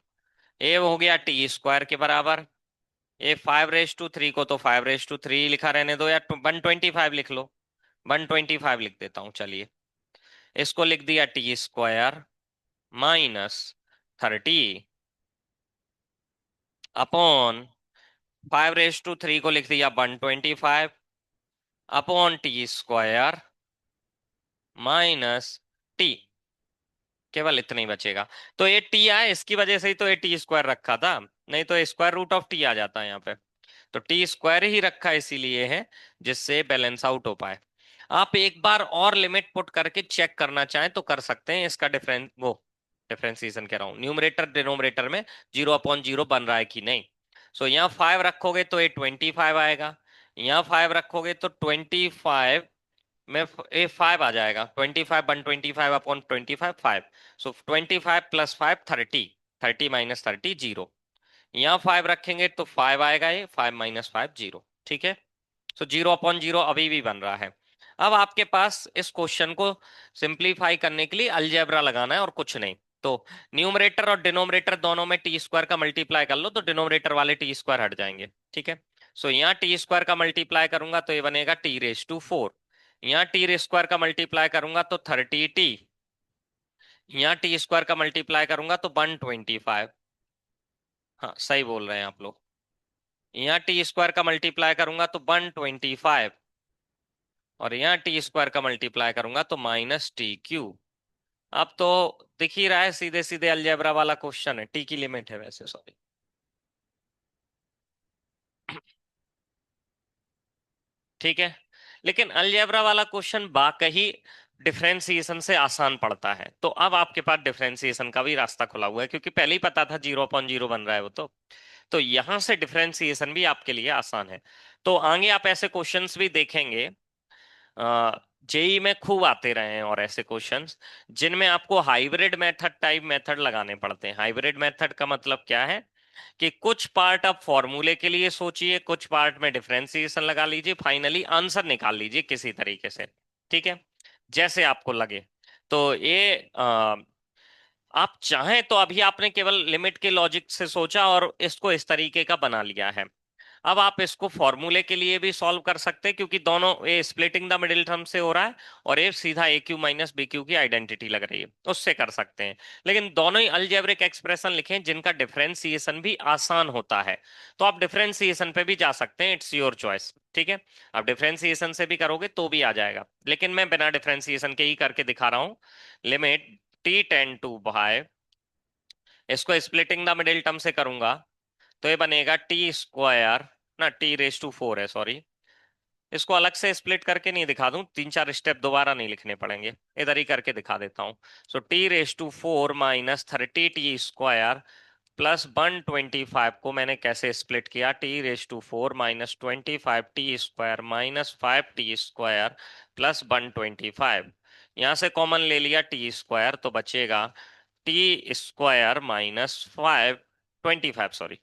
ये हो गया टी स्क्वायर के बराबर। ये 5 रेज टू 3 को तो 5 रेज टू 3 लिखा रहने दो, या 125 लिख लो, 125 लिख देता हूं चलिए। इसको लिख दिया t square -30 upon 5 raise to 3 को लिख दिया 125 अपॉन टी स्क्वायर -टी, केवल इतना ही बचेगा। तो ये टी आए, इसकी वजह से ही तो ये टी स्क्वायर रखा था, नहीं तो स्क्वायर रूट ऑफ टी आ जाता है यहाँ पे। तो टी स्क्वायर ही रखा इसीलिए है, जिससे बैलेंस आउट हो पाए। आप एक बार और लिमिट पुट करके चेक करना चाहें तो कर सकते हैं, इसका डिफरेंशिएशन कह रहा हूँ, न्यूमरेटर डिनोमिनेटर में 0/0 बन रहा है कि नहीं। सो यहाँ 5 रखोगे तो ये 25 आएगा, यहाँ 5 रखोगे तो 25 में ये 5 आ जाएगा, 25 125/25 5। सो 25 + 5 30, 30 - 30 0। यहाँ 5 रखेंगे तो 5 आएगा, ये 5 - 5 0। ठीक है, सो 0/0 अभी भी बन रहा है। अब आपके पास इस क्वेश्चन को सिंप्लीफाई करने के लिए अलजेब्रा लगाना है और कुछ नहीं। तो न्यूमरेटर और डिनोमिनेटर दोनों में टी स्क्वायर का मल्टीप्लाई कर लो, तो डिनोमिनेटर वाले टी स्क्वायर हट जाएंगे। ठीक है, सो यहाँ टी स्क्वायर का मल्टीप्लाई करूंगा तो ये बनेगा t⁴। यहाँ टी स्क्वायर का मल्टीप्लाई करूंगा तो 30t, यहाँ टी स्क्वायर का मल्टीप्लाई करूंगा तो 125। हाँ सही बोल रहे हैं आप लोग, यहाँ टी स्क्वायर का मल्टीप्लाई करूंगा तो 125, और यहाँ टी स्क्वायर का मल्टीप्लाई करूंगा तो -t³। अब तो दिख ही रहा है, सीधे सीधे अलजेब्रा वाला क्वेश्चन है, टी की लिमिट है वैसे, सॉरी। ठीक है, लेकिन अलजेब्रा वाला क्वेश्चन वाकई डिफरेंशिएशन से आसान पड़ता है। तो अब आपके पास डिफरेंशिएशन का भी रास्ता खुला हुआ है, क्योंकि पहले ही पता था 0/0 बन रहा है वो तो यहां से डिफरेंशिएशन भी आपके लिए आसान है। तो आगे आप ऐसे क्वेश्चंस भी देखेंगे, जेई में खूब आते रहे हैं, और ऐसे क्वेश्चंस जिनमें आपको हाइब्रिड मेथड टाइप मेथड लगाने पड़ते हैं। हाइब्रिड मेथड का मतलब क्या है कि कुछ पार्ट आप फॉर्मूले के लिए सोचिए, कुछ पार्ट में डिफरेंशिएशन लगा लीजिए, फाइनली आंसर निकाल लीजिए किसी तरीके से। ठीक है, जैसे आपको लगे। तो ये आप चाहें तो अभी आपने केवल लिमिट के लॉजिक से सोचा और इसको इस तरीके का बना लिया है। अब आप इसको फॉर्मूले के लिए भी सॉल्व कर सकते हैं, क्योंकि दोनों ये स्प्लिटिंग द मिडिल टर्म से हो रहा है और ये सीधा ए क्यू माइनस बी क्यू की आइडेंटिटी लग रही है, उससे कर सकते हैं। लेकिन दोनों ही अलजेब्रिक एक्सप्रेशन लिखें जिनका डिफरेंशिएशन भी आसान होता है, तो आप डिफरेंशिएशन पे भी जा सकते हैं, इट्स योर चॉइस। ठीक है, आप डिफरेंशिएशन से भी करोगे तो भी आ जाएगा, लेकिन मैं बिना डिफरेंशिएशन के ही करके दिखा रहा हूँ। Limit t tends to by, इसको स्प्लिटिंग द मिडिल टर्म से करूंगा तो ये बनेगा टी स्क्वायर, ना टी रेस टू फोर है सॉरी, इसको अलग से स्प्लिट करके नहीं दिखा दूं, तीन चार स्टेप दोबारा नहीं लिखने पड़ेंगे, इधर ही करके दिखा देता हूं। So t race to four minus 30t square plus 125 को मैंने कैसे स्प्लिट किया, t race to four minus 25t square minus 5t square plus 125, यहां से कॉमन ले लिया टी स्क्वायर तो बचेगा टी स्क्वायर माइनस 5 25 सॉरी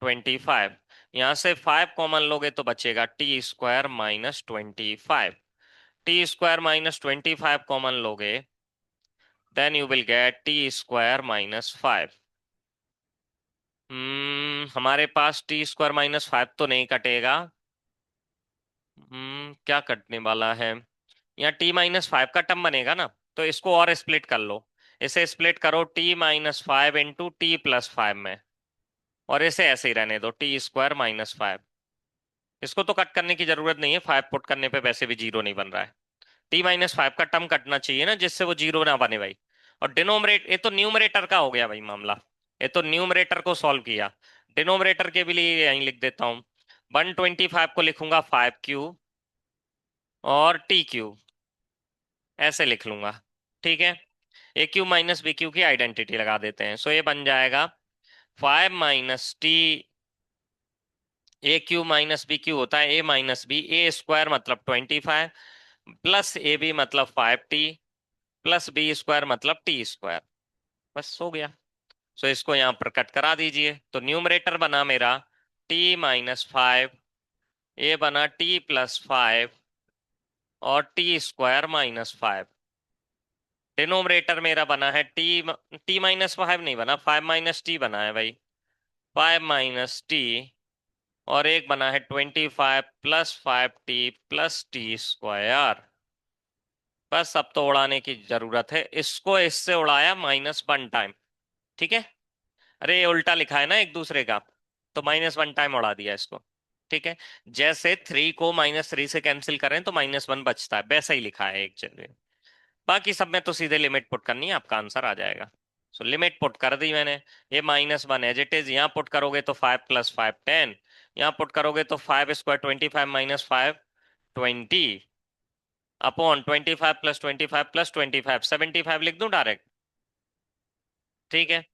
25, यहां से 5 कॉमन लोगे तो बचेगा t square minus 25, t square minus 25 common लोगे then you will get t square minus 5। हमारे पास टी स्क्वायर माइनस 5 तो नहीं कटेगा। क्या कटने वाला है, यहाँ टी माइनस 5 का टर्म बनेगा ना, तो इसको और स्प्लिट कर लो, इसे स्प्लिट करो T minus 5 into T plus 5 में, और इसे ऐसे ही रहने दो टी स्क्वायर माइनस 5। इसको तो कट करने की जरूरत नहीं है, 5 पुट करने पे वैसे भी जीरो नहीं बन रहा है। टी माइनस 5 का टर्म कटना चाहिए ना, जिससे वो जीरो ना बने भाई। और डिनोमिनेट, ये तो न्यूमरेटर का हो गया भाई मामला, ये तो न्यूमरेटर को सॉल्व किया। डिनोमिनेटर के भी लिए यहीं लिख देता हूँ, 125 को लिखूंगा 5 क्यूब और टी क्यूब, ऐसे लिख लूंगा। ठीक है, ए क्यू माइनस बी क्यू की आइडेंटिटी लगा देते हैं, सो ये बन जाएगा 5 - टी, ए क्यू माइनस बी क्यू होता है ए माइनस बी, ए स्क्वायर मतलब 25 प्लस ए बी मतलब 5t प्लस बी स्क्वायर मतलब टी स्क्वायर, बस हो गया। सो इसको यहाँ पर कट करा दीजिए, तो न्यूमरेटर बना मेरा t - 5, ए बना t+5 और टी स्क्वायर माइनस 5। डिनोमिनेटर मेरा बना है t-5 नहीं बना, 5 - टी बना है भाई, 5 - टी, और एक बना है 25 plus 5t plus T square. बस अब तो उड़ाने की जरूरत है, इसको इससे उड़ाया -1 टाइम। ठीक है, अरे ये उल्टा लिखा है ना एक दूसरे का, तो -1 टाइम उड़ा दिया इसको। ठीक है, जैसे 3 को -3 से कैंसिल करें तो -1 बचता है, वैसा ही लिखा है एक जगह। बाकी सब में तो सीधे लिमिट पुट करनी है, आपका आंसर आ जाएगा। सो लिमिट पुट कर दी मैंने, ये -1 एज इट इज, यहाँ पुट करोगे तो 5 + 5 10, यहाँ पुट करोगे तो 5 स्क्वायर 25 माइनस 5 20 अपॉन 25 + 25 + 25 75 लिख दूं डायरेक्ट। ठीक है,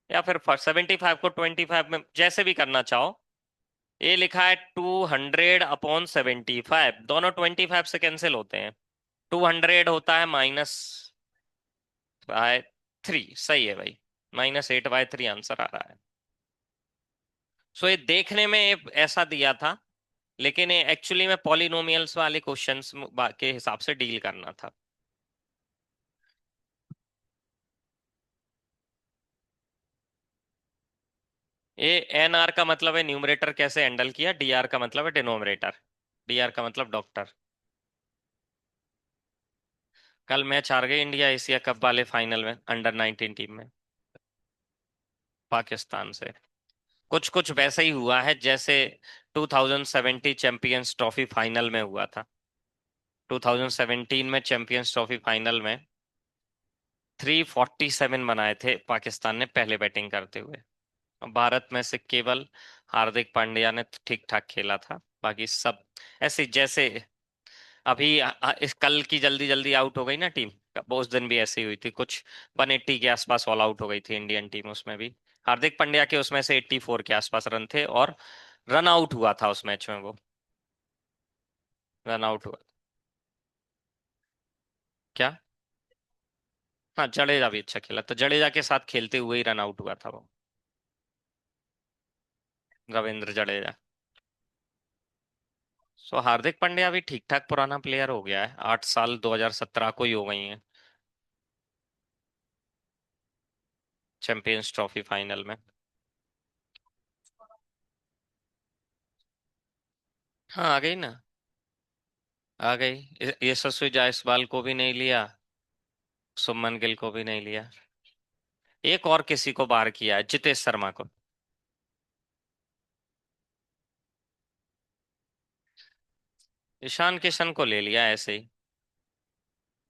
या फिर 75 को 25 में जैसे भी करना चाहो। ये लिखा है 200/75, दोनों 25 से कैंसिल होते हैं, 200 होता है -/3, सही है भाई, -8/3 आंसर आ रहा है। सो ये देखने में ये ऐसा दिया था, लेकिन ये एक्चुअली में पॉलिनोमियल्स वाले क्वेश्चंस के हिसाब से डील करना था। ये एन आर का मतलब है न्यूमरेटर कैसे हैंडल किया, डी आर का मतलब है डिनोमिनेटर, डी आर का मतलब डॉक्टर। कल मैच हार गई इंडिया एशिया कप वाले फाइनल में अंडर 19 टीम में, पाकिस्तान से। कुछ कुछ वैसे ही हुआ है जैसे 2070 चैंपियंस ट्रॉफी फाइनल में हुआ था। 2017 में चैंपियंस ट्रॉफी फाइनल में 347 बनाए थे पाकिस्तान ने पहले बैटिंग करते हुए, और भारत में से केवल हार्दिक पांड्या ने ठीक ठाक खेला था, बाकी सब ऐसे जैसे अभी इस कल की जल्दी जल्दी आउट हो गई ना टीम, वो उस दिन भी ऐसी हुई थी, कुछ 180 के आसपास ऑल आउट हो गई थी इंडियन टीम, उसमें भी हार्दिक पांड्या के उसमें से 84 के आसपास रन थे, और रन आउट हुआ था उस मैच में वो, रन आउट हुआ। क्या? हाँ जडेजा भी अच्छा खेला, तो जडेजा के साथ खेलते हुए ही रन आउट हुआ था वो, रविंद्र जडेजा। सो हार्दिक पांड्या भी ठीक ठाक पुराना प्लेयर हो गया है, 8 साल 2017 को ही हो गई है चैंपियंस ट्रॉफी फाइनल में। हाँ आ गई ना। आ गई। यशस्वी जायसवाल को भी नहीं लिया, सुमन गिल को भी नहीं लिया। एक और किसी को बाहर किया है, जितेश शर्मा को। ईशान किशन को ले लिया ऐसे ही।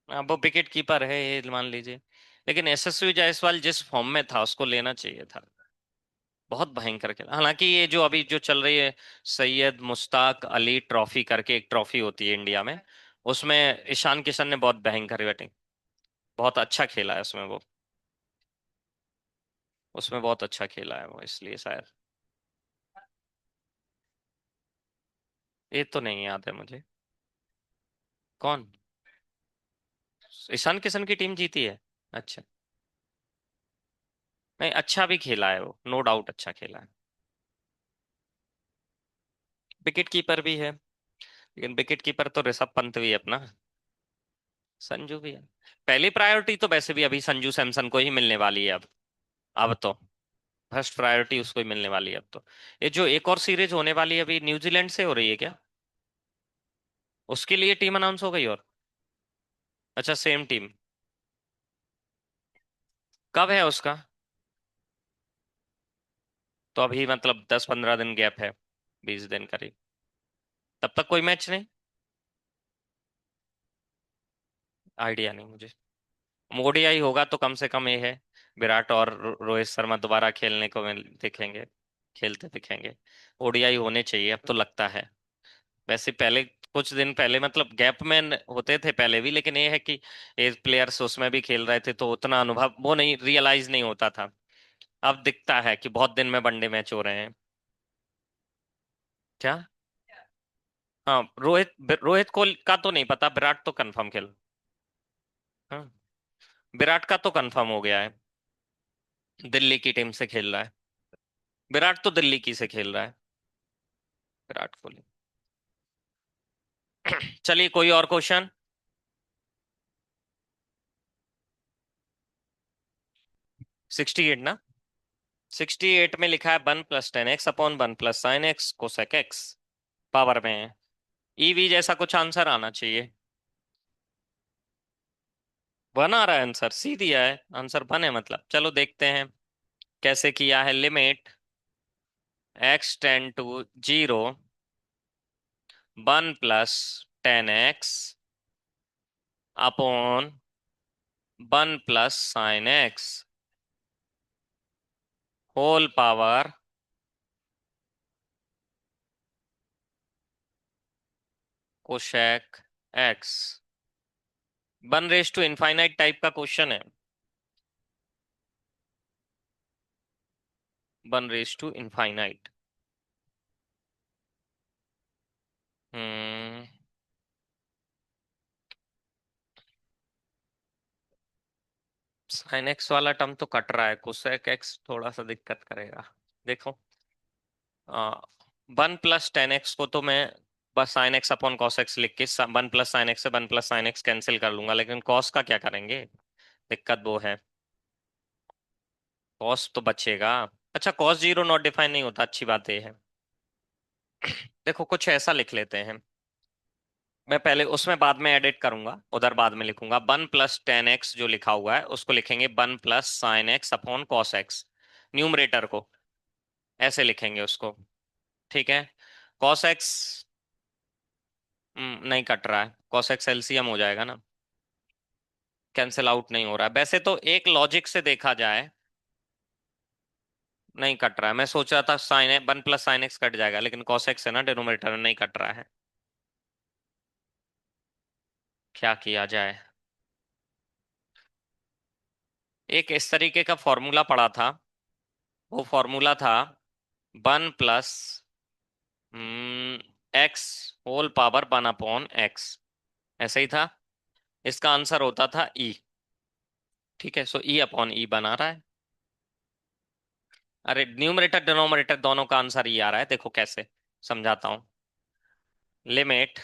अब वो विकेट कीपर है ये मान लीजिए। लेकिन यशस्वी जायसवाल जिस फॉर्म में था उसको लेना चाहिए था। बहुत भयंकर खेला। हालांकि ये जो अभी जो चल रही है, सैयद मुश्ताक अली ट्रॉफी करके एक ट्रॉफी होती है इंडिया में, उसमें ईशान किशन ने बहुत भयंकर बैटिंग, बहुत अच्छा खेला है उसमें वो। उसमें बहुत अच्छा खेला है वो, इसलिए शायद। ये तो नहीं याद है मुझे। कौन? ईशान किशन की टीम जीती है? अच्छा। नहीं, अच्छा भी खेला है वो, नो डाउट अच्छा खेला है। विकेट कीपर भी है, लेकिन विकेट कीपर तो ऋषभ पंत भी है अपना। संजू भी है। पहली प्रायोरिटी तो वैसे भी अभी संजू सैमसन को ही मिलने वाली है अब तो फर्स्ट प्रायोरिटी उसको ही मिलने वाली है अब तो। ये जो एक और सीरीज होने वाली है अभी, न्यूजीलैंड से हो रही है क्या? उसके लिए टीम अनाउंस हो गई? और अच्छा, सेम टीम। कब है उसका? तो अभी मतलब 10-15 दिन गैप है, 20 दिन करीब। तब तक कोई मैच नहीं? आइडिया नहीं मुझे। ओडीआई होगा तो कम से कम ये है, विराट और रोहित शर्मा दोबारा खेलने को दिखेंगे, खेलते दिखेंगे। ओडीआई होने चाहिए अब तो लगता है। वैसे पहले कुछ दिन पहले मतलब गैप में होते थे पहले भी, लेकिन ये है कि एज प्लेयर्स उसमें भी खेल रहे थे तो उतना अनुभव वो नहीं, रियलाइज नहीं होता था। अब दिखता है कि बहुत दिन में वनडे मैच हो रहे हैं। क्या? हाँ, रोहित रोहित कोहली का तो नहीं पता, विराट तो कंफर्म खेल। हाँ, विराट का तो कंफर्म हो गया है, दिल्ली की टीम से खेल रहा है। विराट तो दिल्ली की से खेल रहा है, विराट कोहली। चलिए कोई और क्वेश्चन। 68 ना? 68 में लिखा है 1 + tan x/(1 + sin x cosec x) power में है। ईवी जैसा कुछ आंसर आना चाहिए। 1 आ रहा है आंसर, सी दिया है आंसर, 1 है मतलब। चलो देखते हैं कैसे किया है। Limit x → 0 1 + tan x/(1 + sin x) whole power cosec x. 1 to ∞ type का क्वेश्चन है। 1 to ∞। हम्म। साइन एक्स वाला टर्म तो कट रहा है, कोसेक एक्स थोड़ा सा दिक्कत करेगा। देखो, 1 + tan x को तो मैं बस sign x upon cos x लिख के 1 + sin x से 1 + sin x कैंसिल कर लूंगा, लेकिन कॉस का क्या करेंगे? दिक्कत वो है। कॉस तो बचेगा। अच्छा, कॉस 0 नॉट डिफाइन नहीं होता, अच्छी बात ये है। देखो कुछ ऐसा लिख लेते हैं, मैं पहले उसमें बाद में एडिट करूंगा, उधर बाद में लिखूंगा। 1 + tan x जो लिखा हुआ है उसको लिखेंगे 1 + sin x upon cos x, numerator को ऐसे लिखेंगे उसको। ठीक है। कॉस एक्स नहीं कट रहा है, कॉस एक्स एलसीएम हो जाएगा ना, कैंसिल आउट नहीं हो रहा है। वैसे तो एक लॉजिक से देखा जाए, नहीं कट रहा है। मैं सोच रहा था साइन 1 + sin x कट जाएगा, लेकिन कॉस एक्स है ना डिनोमिनेटर में, नहीं कट रहा है। क्या किया जाए? एक इस तरीके का फॉर्मूला पड़ा था, वो फॉर्मूला था 1 + एक्स होल पावर 1/x, ऐसे ही था। इसका आंसर होता था ई। ठीक है, सो E/E बना रहा है। अरे न्यूमरेटर डिनोमिनेटर दोनों का आंसर ई आ रहा है, देखो कैसे समझाता हूँ। Limit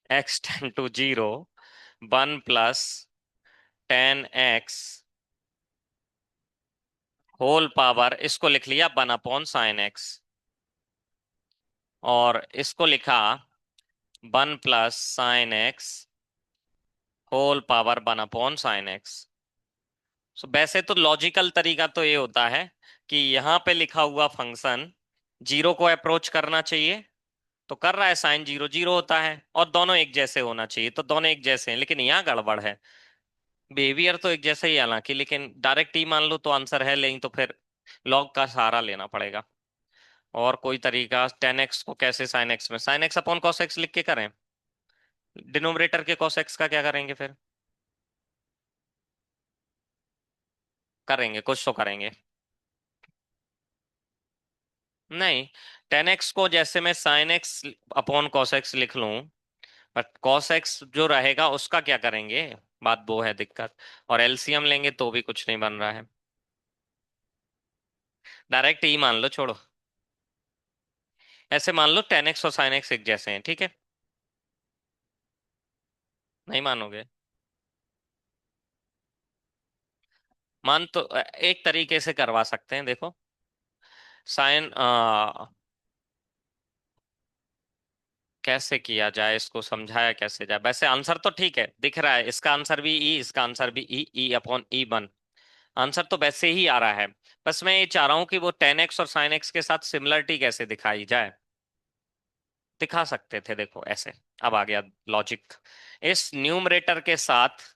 x → 0 1 + tan x whole power, इसको लिख लिया 1/sin x। और इसको लिखा 1 + sin x whole power 1/sin x। So वैसे तो लॉजिकल तरीका तो ये होता है कि यहाँ पे लिखा हुआ फंक्शन जीरो को अप्रोच करना चाहिए, तो कर रहा है, साइन जीरो जीरो होता है, और दोनों एक जैसे होना चाहिए, तो दोनों एक जैसे हैं, लेकिन यहाँ गड़बड़ है। बिहेवियर तो एक जैसा ही है हालांकि, लेकिन डायरेक्ट ही मान लो तो आंसर है, लेकिन तो फिर लॉग का सहारा लेना पड़ेगा। और कोई तरीका 10x को कैसे sin x में sin x/cos x लिख के करें? डिनोमिनेटर के cos x का क्या करेंगे फिर? करेंगे, कुछ तो करेंगे। नहीं, 10x को जैसे मैं sin x/cos x लिख लूं, बट cos x जो रहेगा उसका क्या करेंगे? बात वो है दिक्कत। और एलसीएम लेंगे तो भी कुछ नहीं बन रहा है। डायरेक्ट ही मान लो, छोड़ो। ऐसे मान लो 10x और sin x एक जैसे हैं, ठीक है? नहीं मानोगे? मान तो एक तरीके से करवा सकते हैं, देखो। साइन कैसे किया जाए, इसको समझाया कैसे जाए? वैसे आंसर तो ठीक है, दिख रहा है, इसका आंसर भी ई, इसका आंसर भी ई, E/E1। आंसर तो वैसे ही आ रहा है। बस मैं ये चाह रहा हूं कि वो 10x और sin x के साथ सिमिलरिटी कैसे दिखाई जाए। दिखा सकते थे, देखो ऐसे। अब आ गया लॉजिक। इस न्यूमरेटर के साथ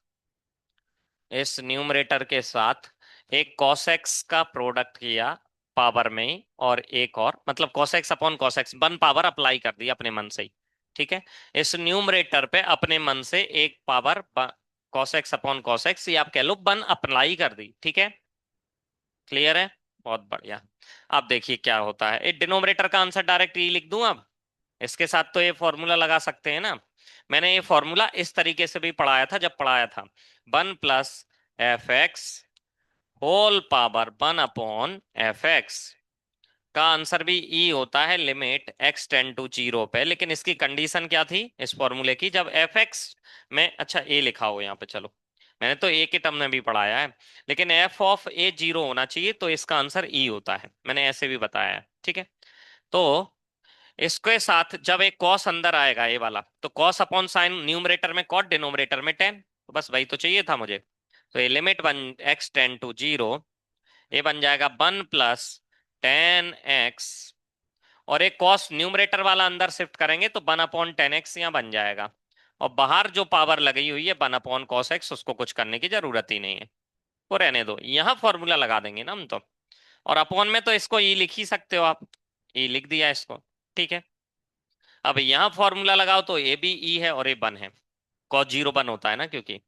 इस न्यूमरेटर के साथ एक cos x का प्रोडक्ट किया पावर में ही, और एक और मतलब cos x/cos x 1 power apply कर दी अपने मन से ही। ठीक है? इस न्यूमरेटर पे अपने मन से एक पावर cos x/cos x, ये आप कह लो 1 अप्लाई कर दी, ठीक है? क्लियर है? बहुत बढ़िया। अब देखिए क्या होता है, एक डिनोमिनेटर का आंसर डायरेक्ट ही लिख दूं अब। इसके साथ तो ये फॉर्मूला लगा सकते हैं ना। मैंने ये फॉर्मूला इस तरीके से भी पढ़ाया था जब पढ़ाया था। 1 + f(x) होल पावर 1/f(x) का आंसर भी ई होता है limit x tends to zero पे। लेकिन इसकी कंडीशन क्या थी इस फॉर्मूले की? जब f(x) में, अच्छा ए लिखा हो यहाँ पे, चलो। मैंने तो ए के टर्म में भी पढ़ाया है। लेकिन f(a) जीरो होना चाहिए, तो इसका आंसर ई होता है, मैंने ऐसे भी बताया है, ठीक है? तो इसके साथ जब एक कॉस अंदर आएगा, ये वाला, तो cos/sin न्यूमरेटर में cot, डिनोमिनेटर में tan, तो बस वही तो चाहिए था मुझे। तो ये limit one x tends to zero, ये बन जाएगा 1 + tan x। और एक कॉस न्यूमरेटर वाला अंदर शिफ्ट करेंगे तो 1/tan x यहाँ बन जाएगा। और बाहर जो पावर लगी हुई है 1/cos x, उसको कुछ करने की जरूरत ही नहीं है, वो रहने दो, यहाँ फॉर्मूला लगा देंगे ना हम तो। और अपॉन में तो इसको ई लिख ही सकते हो आप, ई लिख दिया इसको, ठीक है? अब यहाँ फॉर्मूला लगाओ तो ए भी ई है और ए वन है। cos जीरो वन होता है ना, क्योंकि।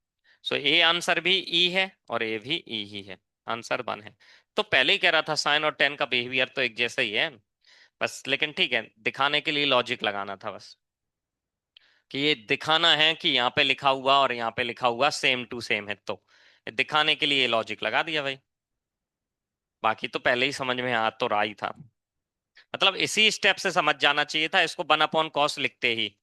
सो ए आंसर भी ई है और ए भी ई ही है, आंसर वन है। तो पहले ही कह रहा था साइन और टेन का बिहेवियर तो एक जैसा ही है। बस लेकिन ठीक है, दिखाने के लिए लॉजिक लगाना था बस, कि ये दिखाना है कि यहाँ पे लिखा हुआ और यहाँ पे लिखा हुआ सेम टू सेम है, तो ये दिखाने के लिए लॉजिक लगा दिया भाई। बाकी तो पहले ही समझ में आ तो रहा ही था। मतलब इसी स्टेप से समझ जाना चाहिए था इसको, 1/cos लिखते ही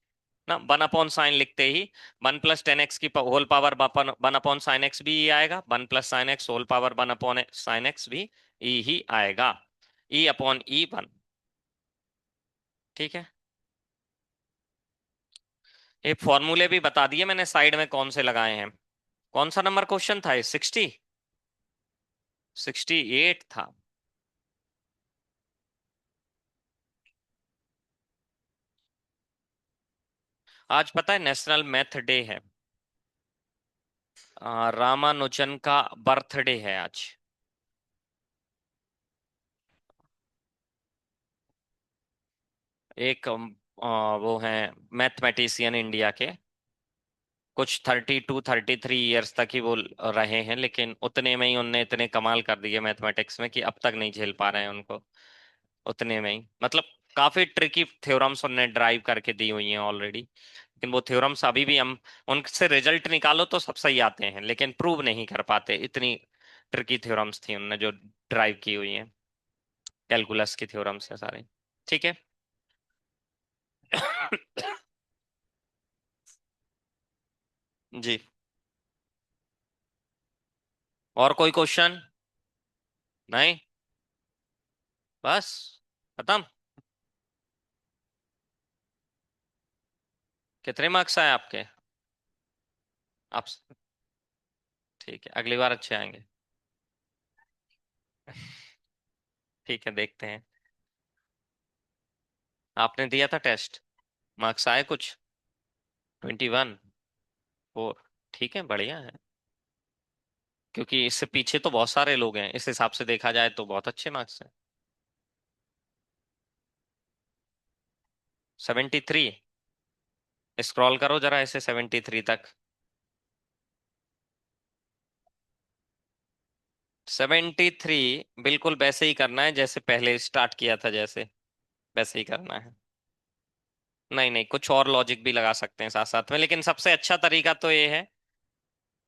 ना, 1/sin लिखते ही 1 + tan x की होल पावर 1/sin x भी ई आएगा, 1 + sin x whole power 1/sin x भी ई ही आएगा। E/E1। ठीक है? ये फॉर्मूले भी बता दिए मैंने साइड में कौन से लगाए हैं। कौन सा नंबर क्वेश्चन था ये? 68 था। आज पता है नेशनल मैथ डे है। रामानुजन का बर्थडे है आज। एक वो है मैथमेटिशियन इंडिया के, कुछ 32-33 ईयर्स तक ही वो रहे हैं, लेकिन उतने में ही उनने इतने कमाल कर दिए मैथमेटिक्स में कि अब तक नहीं झेल पा रहे हैं उनको। उतने में ही मतलब काफी ट्रिकी थ्योरम्स उनने ड्राइव करके दी हुई हैं ऑलरेडी, लेकिन वो थ्योरम्स अभी भी हम उनसे रिजल्ट निकालो तो सब सही आते हैं, लेकिन प्रूव नहीं कर पाते, इतनी ट्रिकी थ्योरम्स थी उनने जो ड्राइव की हुई हैं। कैलकुलस की थ्योरम्स है सारे। ठीक है? जी। और कोई क्वेश्चन? नहीं? बस खत्म? कितने मार्क्स आए आपके? आप ठीक है, अगली बार अच्छे आएंगे। ठीक है, देखते हैं। आपने दिया था टेस्ट, मार्क्स आए कुछ? 21? 4? ठीक है, बढ़िया है। क्योंकि इससे पीछे तो बहुत सारे लोग हैं, इस हिसाब से देखा जाए तो बहुत अच्छे मार्क्स हैं। 73? स्क्रॉल करो जरा ऐसे 73 तक। 73 बिल्कुल वैसे ही करना है जैसे पहले स्टार्ट किया था, जैसे वैसे ही करना है। नहीं नहीं, कुछ और लॉजिक भी लगा सकते हैं साथ साथ में, लेकिन सबसे अच्छा तरीका तो ये है,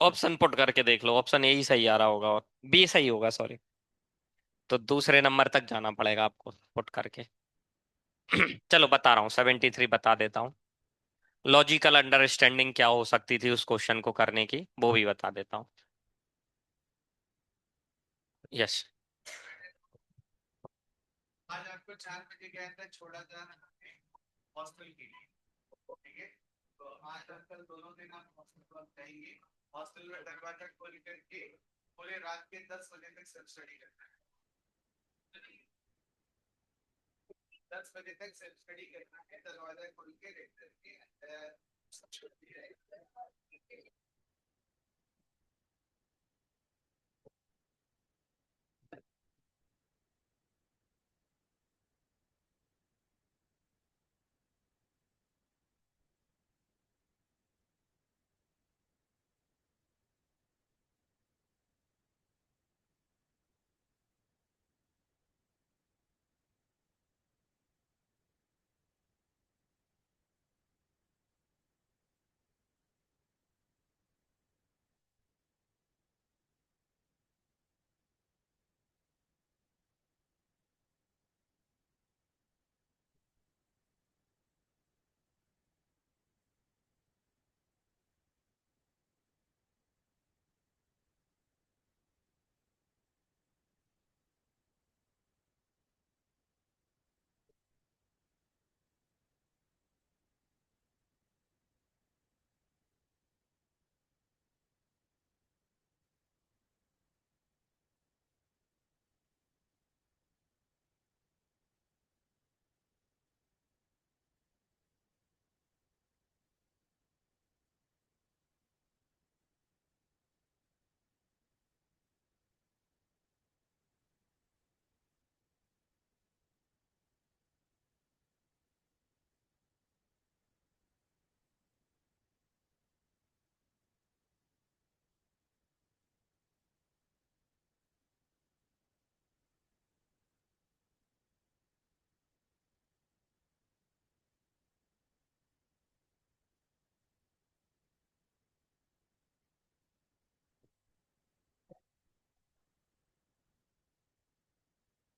ऑप्शन पुट करके देख लो, ऑप्शन यही सही आ रहा होगा, और बी सही होगा, सॉरी। तो दूसरे नंबर तक जाना पड़ेगा आपको पुट करके। चलो बता रहा हूँ, 73 बता देता हूँ। लॉजिकल अंडरस्टैंडिंग क्या हो सकती थी उस क्वेश्चन को करने की, वो भी बता देता हूँ। यस। आज आपको 4 बजे के अंदर छोड़ा था हॉस्टल के लिए, ठीक है? तो आज अंकल दोनों दिन आप हॉस्टल पर जाएंगे। हॉस्टल में दरवाजा खोल करके पूरे रात के 10 बजे तक सेल्फ स्टडी करना है। 10 बजे तक सेल्फ स्टडी करना है, दरवाजा खोल के रेड करके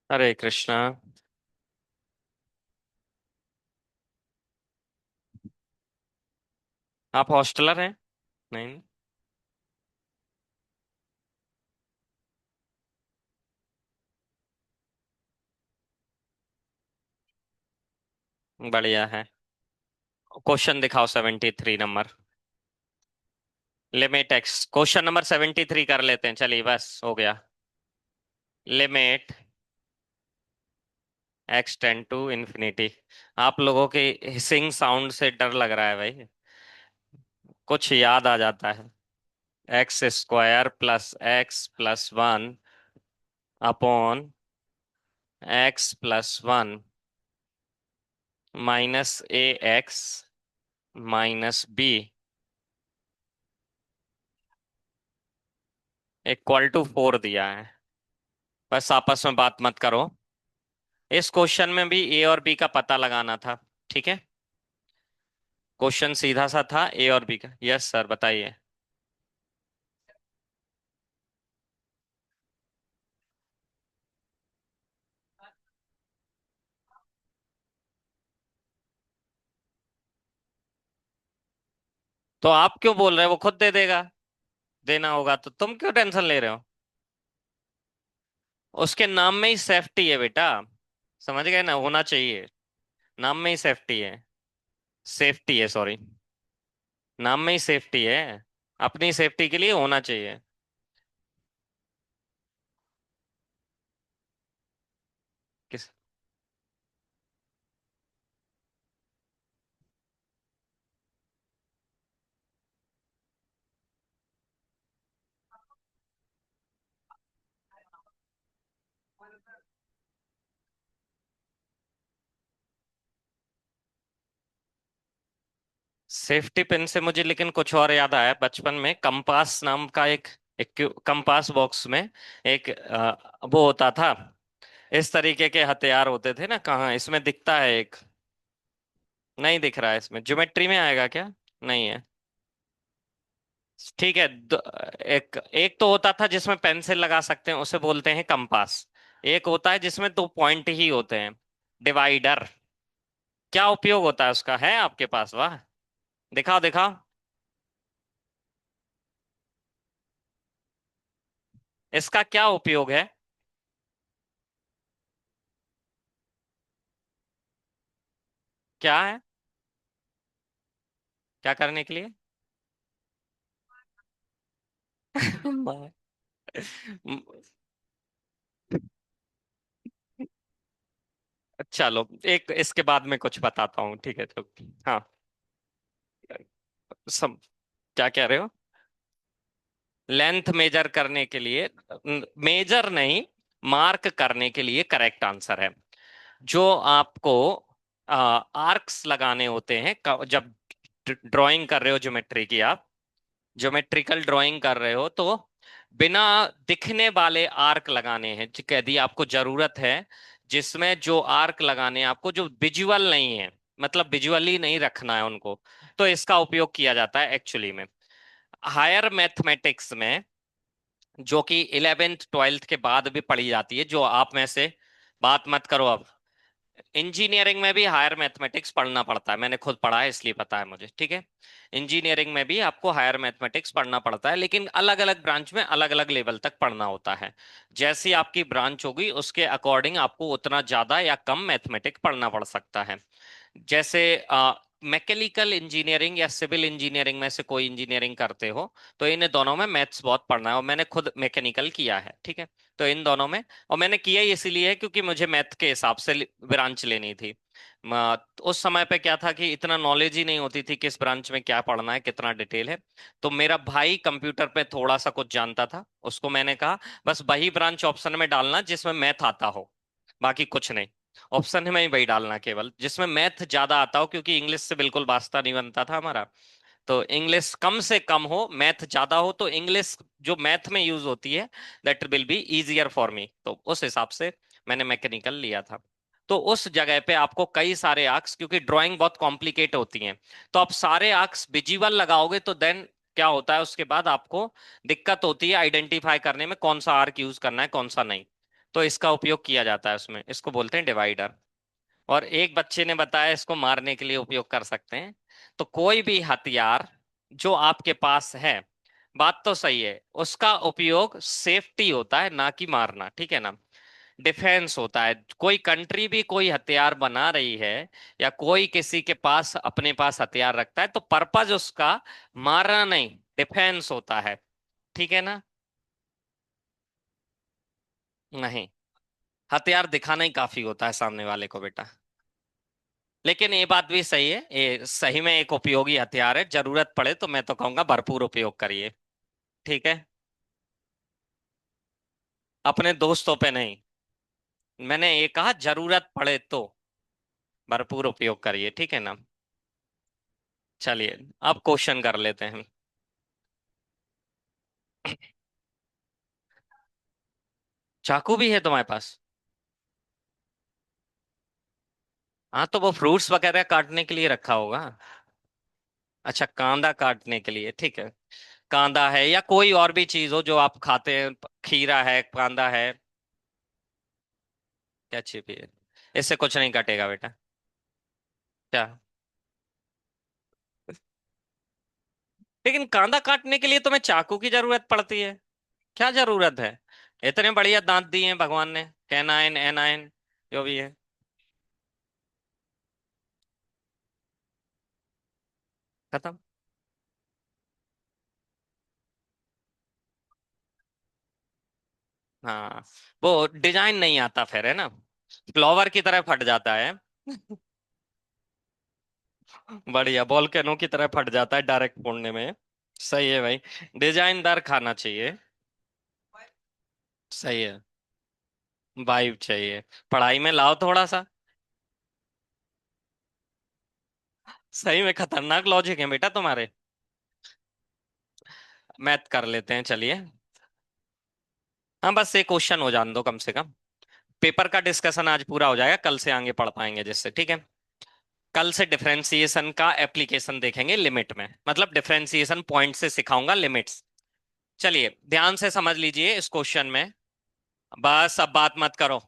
हरे कृष्णा। आप हॉस्टलर हैं? नहीं। बढ़िया है। क्वेश्चन दिखाओ 73 number. Limit x, question number 73 कर लेते हैं, चलिए बस हो गया। Limit x tends to infinity. आप लोगों के हिसिंग साउंड से डर लग रहा है भाई, कुछ याद आ जाता है। X square plus x plus one upon x plus one minus a x minus b equal to 4 दिया है। बस आपस में बात मत करो। इस क्वेश्चन में भी ए और बी का पता लगाना था, ठीक है? क्वेश्चन सीधा सा था, ए और बी का। यस सर, बताइए। तो आप क्यों बोल रहे हो, वो खुद दे देगा। देना होगा तो तुम क्यों टेंशन ले रहे हो? उसके नाम में ही सेफ्टी है बेटा, समझ गए ना, होना चाहिए। नाम में ही सेफ्टी है। सेफ्टी है, सॉरी। नाम में ही सेफ्टी है। अपनी सेफ्टी के लिए होना चाहिए। किस? सेफ्टी पिन से मुझे लेकिन कुछ और याद आया। बचपन में कंपास नाम का एक कंपास बॉक्स में एक वो होता था। इस तरीके के हथियार होते थे ना, कहाँ इसमें दिखता है एक? नहीं दिख रहा है इसमें। ज्योमेट्री में आएगा क्या? नहीं है। ठीक है। एक एक तो होता था जिसमें पेंसिल लगा सकते हैं, उसे बोलते हैं कंपास। एक होता है जिसमें दो पॉइंट ही होते हैं, डिवाइडर। क्या उपयोग होता है उसका? है आपके पास? वाह। दिखाओ दिखाओ। इसका क्या उपयोग है? क्या है? क्या करने के लिए? मार- चलो, एक इसके बाद में कुछ बताता हूँ, ठीक है तो। हाँ। सब। क्या कह रहे हो? लेंथ मेजर करने के लिए? मेजर नहीं, मार्क करने के लिए करेक्ट आंसर है। जो आपको आर्क्स लगाने होते हैं जब ड्राइंग कर रहे हो ज्योमेट्री की, आप ज्योमेट्रिकल ड्राइंग कर रहे हो तो बिना दिखने वाले आर्क लगाने हैं। यदि आपको जरूरत है जिसमें जो आर्क लगाने हैं आपको, जो विजुअल नहीं है, मतलब विजुअली नहीं रखना है उनको, तो इसका उपयोग किया जाता है एक्चुअली में हायर मैथमेटिक्स में, जो कि 11th 12th के बाद भी पढ़ी जाती है। जो आप में से बात मत करो अब। इंजीनियरिंग में भी हायर मैथमेटिक्स पढ़ना पड़ता है, मैंने खुद पढ़ा है इसलिए पता है मुझे, ठीक है। इंजीनियरिंग में भी आपको हायर मैथमेटिक्स पढ़ना पड़ता है, लेकिन अलग अलग ब्रांच में अलग अलग लेवल तक पढ़ना होता है। जैसी आपकी ब्रांच होगी उसके अकॉर्डिंग आपको उतना ज्यादा या कम मैथमेटिक्स पढ़ना पड़ सकता है। जैसे मैकेनिकल इंजीनियरिंग या सिविल इंजीनियरिंग में से कोई इंजीनियरिंग करते हो, तो इन दोनों में मैथ्स बहुत पढ़ना है, और मैंने खुद मैकेनिकल किया है, ठीक है। तो इन दोनों में, और मैंने किया ही इसीलिए है क्योंकि मुझे मैथ के हिसाब से ब्रांच लेनी थी। उस समय पे क्या था कि इतना नॉलेज ही नहीं होती थी किस ब्रांच में क्या पढ़ना है, कितना डिटेल है। तो मेरा भाई कंप्यूटर पे थोड़ा सा कुछ जानता था, उसको मैंने कहा बस वही ब्रांच ऑप्शन में डालना जिसमें मैथ आता हो, बाकी कुछ नहीं। ऑप्शन में ही वही डालना केवल जिसमें मैथ ज्यादा आता हो, क्योंकि इंग्लिश से बिल्कुल वास्ता नहीं बनता था हमारा। तो इंग्लिश कम से कम हो, मैथ ज्यादा हो, तो इंग्लिश जो मैथ में यूज होती है that will be easier for me, तो उस हिसाब से मैंने मैकेनिकल लिया था। तो उस जगह पे आपको कई सारे आर्क्स, क्योंकि ड्राइंग बहुत कॉम्प्लिकेट होती है, तो आप सारे आर्क्स विजिबल लगाओगे तो देन क्या होता है उसके बाद आपको दिक्कत होती है आइडेंटिफाई करने में कौन सा आर्क यूज करना है कौन सा नहीं। तो इसका उपयोग किया जाता है उसमें, इसको बोलते हैं डिवाइडर। और एक बच्चे ने बताया इसको मारने के लिए उपयोग कर सकते हैं। तो कोई भी हथियार जो आपके पास है, बात तो सही है, उसका उपयोग सेफ्टी होता है ना कि मारना, ठीक है ना। डिफेंस होता है। कोई कंट्री भी कोई हथियार बना रही है या कोई किसी के पास अपने पास हथियार रखता है, तो पर्पज उसका मारना नहीं, डिफेंस होता है, ठीक है ना। नहीं, हथियार दिखाना ही काफी होता है सामने वाले को बेटा। लेकिन ये बात भी सही है, ये सही में एक उपयोगी हथियार है, जरूरत पड़े तो मैं तो कहूंगा भरपूर उपयोग करिए। ठीक है। अपने दोस्तों पे नहीं, मैंने ये कहा जरूरत पड़े तो भरपूर उपयोग करिए, ठीक है ना। चलिए, अब क्वेश्चन कर लेते हैं। चाकू भी है तुम्हारे पास? हाँ, तो वो फ्रूट्स वगैरह काटने के लिए रखा होगा। अच्छा, कांदा काटने के लिए, ठीक है। कांदा है या कोई और भी चीज हो जो आप खाते हैं, खीरा है, कांदा है। क्या छिपी है? इससे कुछ नहीं कटेगा बेटा। क्या? लेकिन कांदा काटने के लिए तुम्हें चाकू की जरूरत पड़ती है? क्या जरूरत है? इतने बढ़िया दांत दिए हैं भगवान ने, कैनाइन एनाइन जो भी है। खत्म। हाँ, वो डिजाइन नहीं आता फिर, है ना, फ्लावर की तरह फट जाता है। बढ़िया, वोल्केनो की तरह फट जाता है डायरेक्ट फोड़ने में। सही है भाई, डिजाइनदार खाना चाहिए। सही है, वाइब चाहिए। पढ़ाई में लाओ थोड़ा सा। सही में खतरनाक लॉजिक है बेटा तुम्हारे। मैथ कर लेते हैं चलिए। हाँ, बस एक क्वेश्चन हो जान दो कम से कम। पेपर का डिस्कशन आज पूरा हो जाएगा, कल से आगे पढ़ पाएंगे जिससे, ठीक है। कल से डिफरेंशिएशन का एप्लीकेशन देखेंगे लिमिट में, मतलब डिफरेंशिएशन पॉइंट से सिखाऊंगा लिमिट्स। चलिए ध्यान से समझ लीजिए इस क्वेश्चन में। बस अब बात मत करो।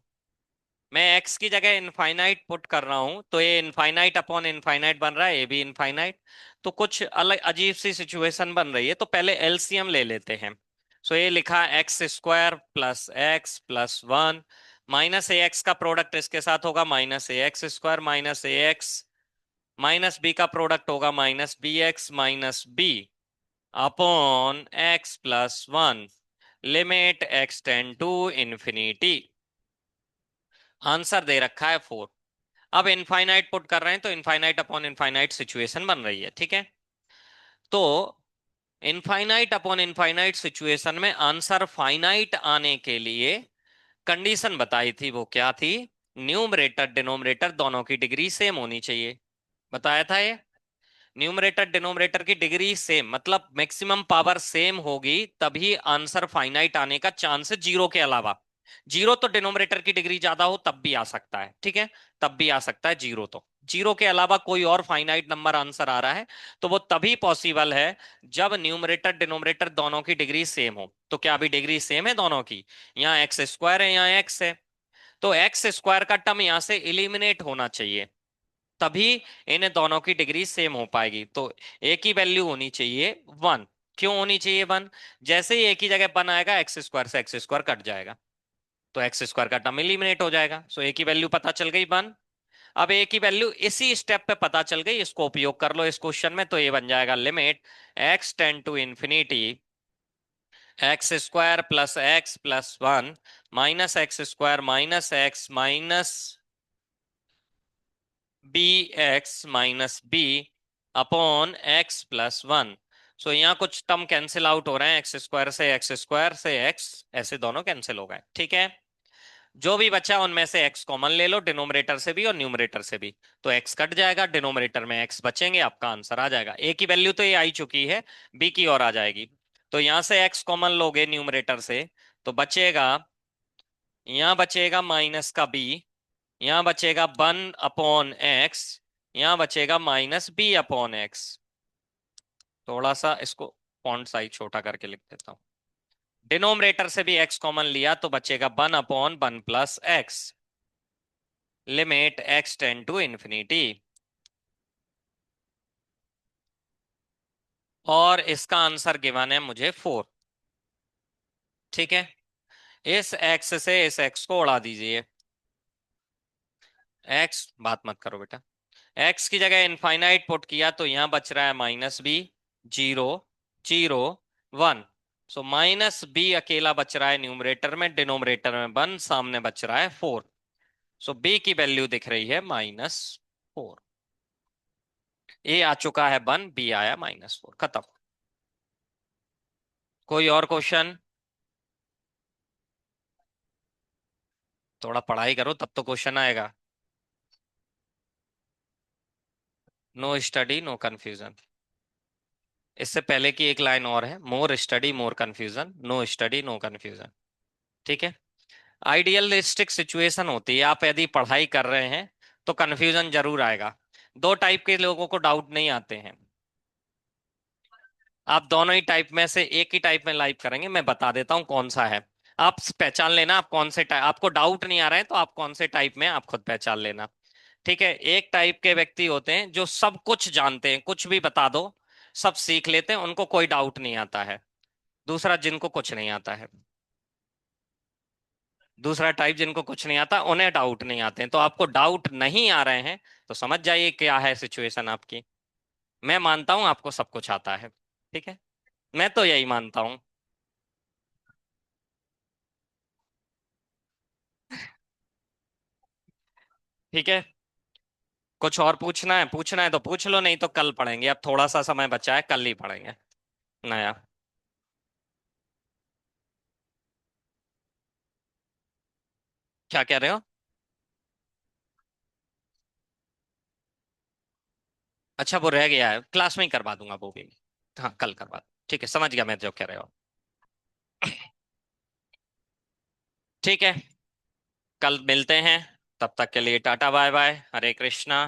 मैं x की जगह इनफाइनाइट पुट कर रहा हूं, तो ये इनफाइनाइट अपॉन इनफाइनाइट बन रहा है, ये भी इनफाइनाइट। तो कुछ अलग अजीब सी सिचुएशन बन रही है, तो पहले एलसीएम ले लेते हैं। सो ये लिखा x square plus x plus one, minus a x का प्रोडक्ट इसके साथ होगा minus a x square minus a x, minus b का प्रोडक्ट होगा minus b x minus b, upon x plus one, limit x tends to infinity. Answer दे रखा है 4। अब इनफाइनाइट पुट कर रहे हैं, तो इनफाइनाइट अपॉन इनफाइनाइट सिचुएशन बन रही है, ठीक है। तो इनफाइनाइट अपॉन इनफाइनाइट सिचुएशन में आंसर फाइनाइट आने के लिए कंडीशन बताई थी, वो क्या थी? न्यूमरेटर डिनोमिनेटर दोनों की डिग्री सेम होनी चाहिए। बताया था ये। न्यूमरेटर डिनोमिनेटर की डिग्री सेम मतलब मैक्सिमम पावर सेम होगी, तभी आंसर फाइनाइट आने का चांस है, जीरो के अलावा। जीरो तो डिनोमिनेटर की डिग्री ज्यादा हो तब भी आ सकता है, ठीक है, तब भी आ सकता है जीरो तो। जीरो के अलावा कोई और फाइनाइट नंबर आंसर आ रहा है, तो वो तभी पॉसिबल है जब न्यूमरेटर डिनोमिनेटर दोनों की डिग्री सेम हो। तो क्या अभी डिग्री सेम है दोनों की? यहाँ एक्स स्क्वायर है, यहाँ एक्स है, तो एक्स स्क्वायर का टर्म यहाँ से इलिमिनेट होना चाहिए, तभी इन दोनों की डिग्री सेम हो पाएगी। तो एक ही वैल्यू होनी चाहिए 1। क्यों होनी चाहिए 1? जैसे ही एक ही जगह 1 आएगा, एक्स स्क्वायर से एक्स स्क्वायर कट जाएगा, तो एक्स स्क्वायर का टर्म एलिमिनेट हो जाएगा। सो एक ही वैल्यू पता चल गई 1। अब एक ही वैल्यू इसी स्टेप पे पता चल गई, इसको उपयोग कर लो इस क्वेश्चन में, तो ये बन जाएगा limit x tends to infinity x square plus one minus x square minus x minus b x minus b upon x plus one. So यहाँ कुछ टर्म कैंसिल आउट हो रहे हैं, एक्स स्क्वायर से एक्स, ऐसे दोनों कैंसिल हो गए, ठीक है। जो भी बचा उनमें से एक्स कॉमन ले लो, डिनोमिनेटर से भी और न्यूमरेटर से भी, तो एक्स कट जाएगा, डिनोमिनेटर में एक्स बचेंगे, आपका आंसर आ जाएगा। ए की वैल्यू तो ये आई चुकी है, बी की और आ जाएगी। तो यहां से एक्स कॉमन लोगे न्यूमरेटर से, तो बचेगा, यहाँ बचेगा माइनस का बी, यहाँ बचेगा 1/x, यहाँ बचेगा माइनस बी अपॉन एक्स। थोड़ा सा इसको फॉन्ट साइज छोटा करके लिख देता हूँ। डिनोमिनेटर से भी x कॉमन लिया तो बचेगा 1/1 plus x, limit x tends to infinity. और इसका आंसर गिवन है मुझे 4, ठीक है। इस x से इस x को उड़ा दीजिए। x, बात मत करो बेटा। x की जगह इनफाइनाइट पुट किया तो यहां बच रहा है minus b, zero, zero, one. So minus b अकेला बच रहा है न्यूमरेटर में, डिनोमिनेटर में 1, सामने बच रहा है 4। सो बी की वैल्यू दिख रही है -4। ए आ चुका है 1, बी आया -4, खत्म। कोई और क्वेश्चन? थोड़ा पढ़ाई करो तब तो क्वेश्चन आएगा। No study no confusion. इससे पहले की एक लाइन और है, more study more confusion, no study no confusion, ठीक है। आइडियलिस्टिक सिचुएशन होती है, आप यदि पढ़ाई कर रहे हैं तो कंफ्यूजन जरूर आएगा। दो टाइप के लोगों को डाउट नहीं आते हैं। आप दोनों ही टाइप में से एक ही टाइप में लाइव करेंगे, मैं बता देता हूं कौन सा है। आप पहचान लेना, आप कौन से टाइप, आपको डाउट नहीं आ रहा है तो आप कौन से टाइप में, आप खुद पहचान लेना, ठीक है। एक टाइप के व्यक्ति होते हैं जो सब कुछ जानते हैं, कुछ भी बता दो सब सीख लेते हैं, उनको कोई डाउट नहीं आता है। दूसरा, जिनको कुछ नहीं आता है। दूसरा टाइप, जिनको कुछ नहीं आता उन्हें डाउट नहीं आते हैं। तो आपको डाउट नहीं आ रहे हैं तो समझ जाइए क्या है सिचुएशन आपकी। मैं मानता हूं आपको सब कुछ आता है, ठीक है, मैं तो यही मानता हूं। ठीक है। कुछ और पूछना है तो पूछ लो, नहीं तो कल पढ़ेंगे, अब थोड़ा सा समय बचा है, कल ही पढ़ेंगे नया। क्या कह रहे हो? अच्छा, वो रह गया है, क्लास में ही करवा दूंगा वो भी। हाँ, कल करवा ठीक है, समझ गया मैं जो कह रहे हो। ठीक है, कल मिलते हैं। तब तक के लिए टाटा बाय बाय, हरे कृष्णा।